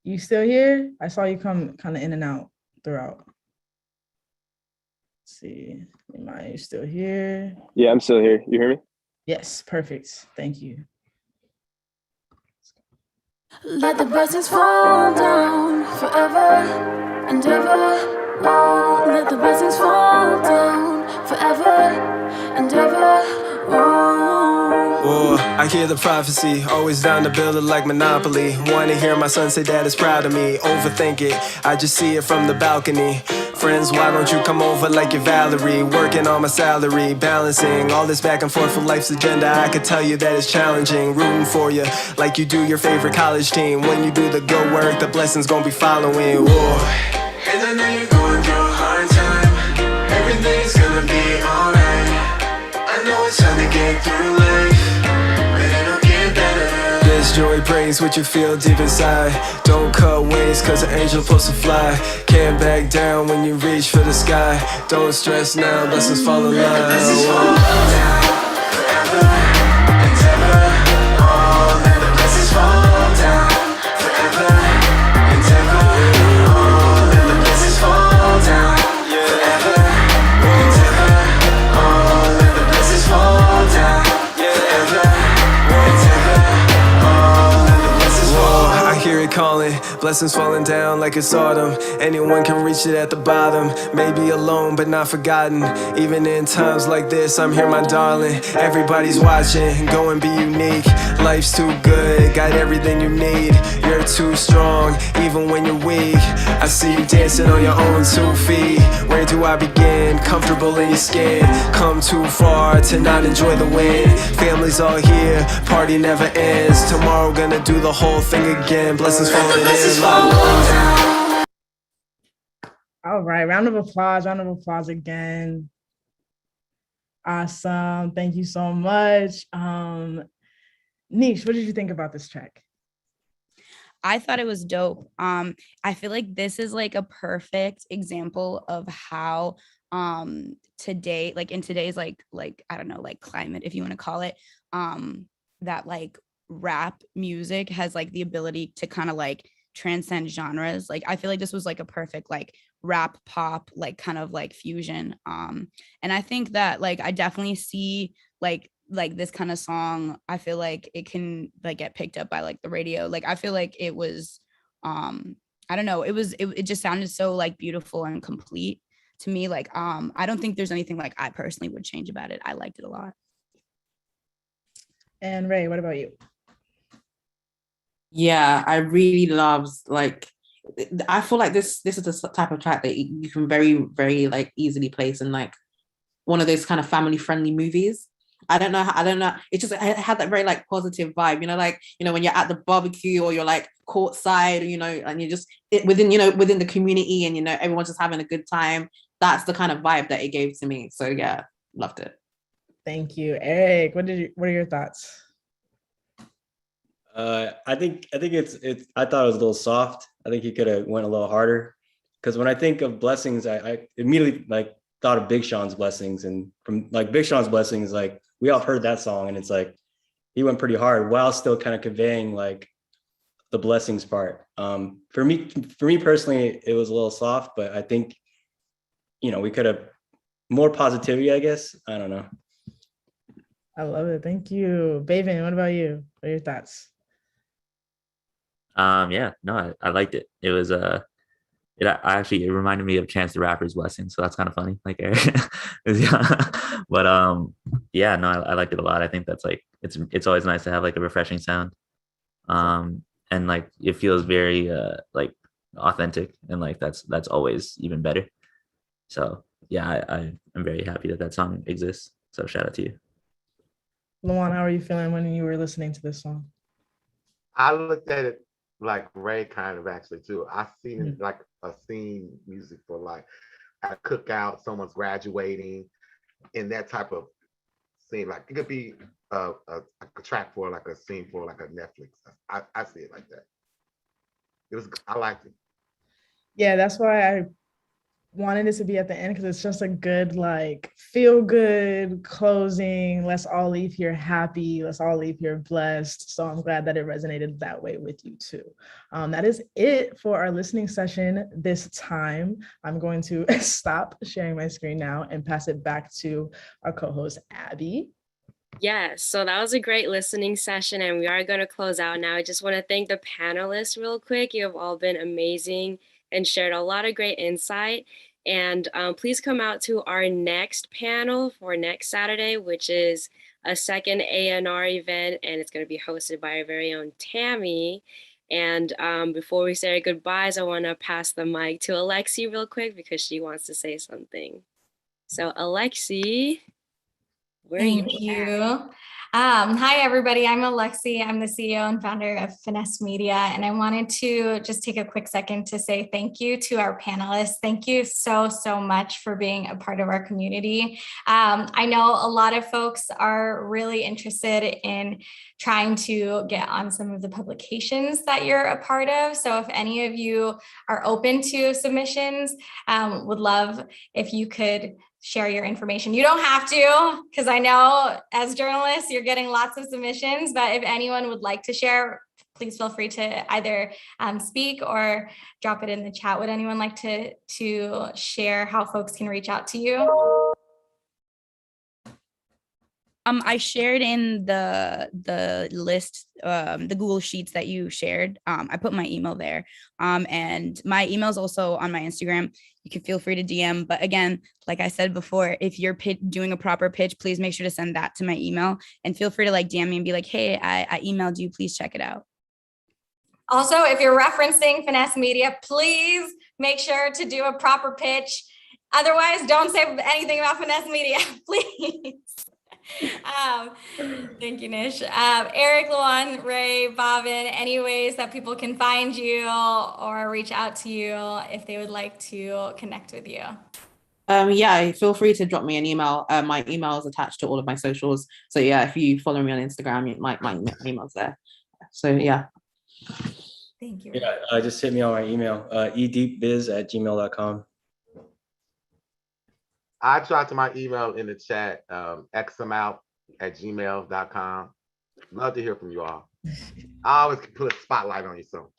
You still here? I saw you come kind of in and out throughout. Let's see. Nehemiah, you still here? Yeah, I'm still here. You hear me? Yes, perfect. Thank you. Let the blessings fall down forever and ever. Oh, let the blessings fall down forever and ever. Oh, I hear the prophecy, always down to build it like Monopoly. Wanna hear my son say dad is proud of me. Overthink it, I just see it from the balcony. Friends, why don't you come over like you're Valerie? Working on my salary, balancing all this back and forth for life's agenda. I could tell you that it's challenging, rooting for you like you do your favorite college team. When you do the good work, the blessings gonna be following. Whoa. And I know you're going through a hard time. Everything's gonna be alright. I know it's hard to get through life, but it'll get better. This joy brings what you feel deep inside. Don't cut wings, cause an angel's supposed to fly. Can't back down when you reach for the sky. Don't stress now, blessings fall in line. Blessings fall down forever and ever. Oh, let the blessings fall down forever and ever. Oh, let the blessings fall down forever and ever. Oh, let the blessings fall down forever and ever. Oh, let the blessings fall. I hear it calling, blessings falling down like it's autumn. Anyone can reach it at the bottom. Maybe alone, but not forgotten. Even in times like this, I'm here, my darling. Everybody's watching, go and be unique. Life's too good, got everything you need. You're too strong, even when you're weak. I see you dancing on your own 2 feet. Where do I begin? Comfortable in your skin. Come too far to not enjoy the win. Family's all here, party never ends. Tomorrow gonna do the whole thing again. Blessings falling in. All right, round of applause again. Awesome, thank you so much. Nish, what did you think about this track? I thought it was dope. I feel like this is like a perfect example of how today, like in today's like I don't know, like climate, if you want to call it, that like rap music has like the ability to kind of like transcend genres. Like I feel like this was like a perfect like rap pop like kind of like fusion. And I think that like I definitely see like this kind of song, I feel like it can like get picked up by like the radio. Like I feel like it was I don't know, it just sounded so like beautiful and complete to me. Like I don't think there's anything like I personally would change about it. I liked it a lot. And Ray, what about you? Yeah, I really loved, like, I feel like this is the type of track that you can very, very like easily place in like one of those kind of family friendly movies. I don't know. It just, it had that very like positive vibe, you know, like, you know, when you're at the barbecue or you're like courtside, and you're just within the community, and everyone's just having a good time. That's the kind of vibe that it gave to me. So yeah, loved it. Thank you, Eric. What are your thoughts? I think it's I thought it was a little soft. I think he could have went a little harder, because when I think of Blessings, I immediately like thought of Big Sean's Blessings, and from like Big Sean's Blessings, like we all heard that song, and it's like he went pretty hard while still kind of conveying like the blessings part. For me personally, it was a little soft, but I think we could have more positivity, I guess. I don't know. I love it. Thank you. Bhaven, what about you? What are your thoughts? Yeah, no, I liked it. It was it reminded me of Chance the Rapper's Blessing, so that's kind of funny. Like but yeah, no, I liked it a lot. I think that's like it's always nice to have like a refreshing sound. And like it feels very like authentic, and like that's always even better. So yeah, I'm very happy that song exists. So shout out to you. Lawon, how are you feeling when you were listening to this song? I looked at it like Ray kind of actually too. I seen it like a scene music for like a cookout, someone's graduating, in that type of scene. Like it could be a track for like a scene for like a Netflix. I see it like that. I liked it. Yeah, that's why I wanted it to be at the end, because it's just a good like feel good closing. Let's all leave here happy. Let's all leave here blessed. So I'm glad that it resonated that way with you too. That is it for our listening session this time. I'm going to stop sharing my screen now and pass it back to our co-host Abby. Yes, so that was a great listening session, and we are going to close out now. I just want to thank the panelists real quick. You have all been amazing and shared a lot of great insight. And please come out to our next panel for next Saturday, which is a second A&R event, and it's going to be hosted by our very own Tammy. And before we say our goodbyes, I want to pass the mic to Alexi real quick because she wants to say something. So Alexi. Thank you. Hi, everybody. I'm Alexi. I'm the CEO and founder of Finessed Media. And I wanted to just take a quick second to say thank you to our panelists. Thank you so much for being a part of our community. I know a lot of folks are really interested in trying to get on some of the publications that you're a part of. So if any of you are open to submissions, would love if you could share your information. You don't have to, because I know as journalists, you're getting lots of submissions, but if anyone would like to share, please feel free to either speak or drop it in the chat. Would anyone like to share how folks can reach out to you? I shared in the list, the Google Sheets that you shared. I put my email there, and my email is also on my Instagram. You can feel free to DM. But again, like I said before, if you're doing a proper pitch, please make sure to send that to my email, and feel free to like DM me and be like, hey, I emailed you. Please check it out. Also, if you're referencing Finessed Media, please make sure to do a proper pitch. Otherwise, don't say anything about Finessed Media, please. Thank you, Nish. Eric, Lawon, Ray, Bhaven, any ways that people can find you or reach out to you if they would like to connect with you? Yeah, feel free to drop me an email. My email is attached to all of my socials. So yeah, if you follow me on Instagram, my email's there. So yeah. Thank you. Yeah, just hit me on my email, ediepbiz@gmail.com. I dropped my email in the chat, xumout@gmail.com. Love to hear from you all. I always put a spotlight on you, so.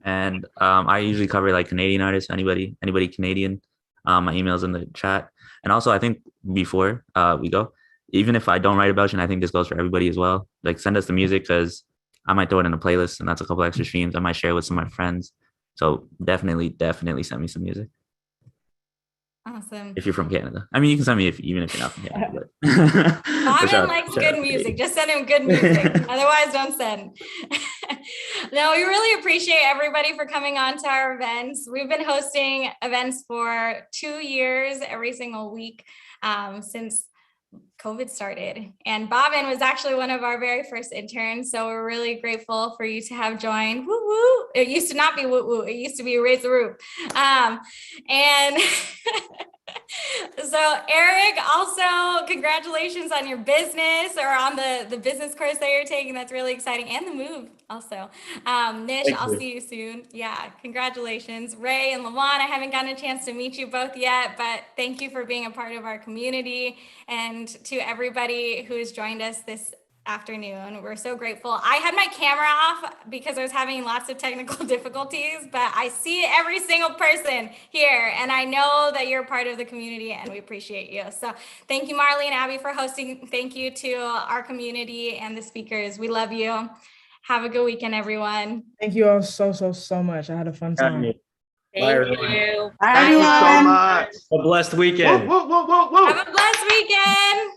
And I usually cover like Canadian artists, anybody Canadian. My email's in the chat. And also, I think before we go, even if I don't write about you, and I think this goes for everybody as well, like send us the music, because I might throw it in a playlist, and that's a couple extra streams. I might share it with some of my friends. So definitely send me some music. Awesome. If you're from Canada. I mean, you can send me even if you're not from Canada. But Bhaven likes good music. Just send him good music. Otherwise, don't send. No, we really appreciate everybody for coming on to our events. We've been hosting events for 2 years, every single week, since COVID started. And Bhaven was actually one of our very first interns. So we're really grateful for you to have joined. Woo woo. It used to not be woo woo. It used to be raise the roof. And so Eric, also congratulations on your business or on the business course that you're taking. That's really exciting. And the move also. Nish, I'll see you soon. Yeah, congratulations. Ray and Lawon, I haven't gotten a chance to meet you both yet, but thank you for being a part of our community. And to everybody who has joined us this afternoon, we're so grateful. I had my camera off because I was having lots of technical difficulties, but I see every single person here and I know that you're part of the community and we appreciate you. So thank you, Marley and Abby, for hosting. Thank you to our community and the speakers. We love you. Have a good weekend, everyone. Thank you all so much. I had a fun time. Thank everyone. you. Thank you so much. A blessed weekend. Whoa, whoa, whoa, whoa, whoa. Have a blessed weekend.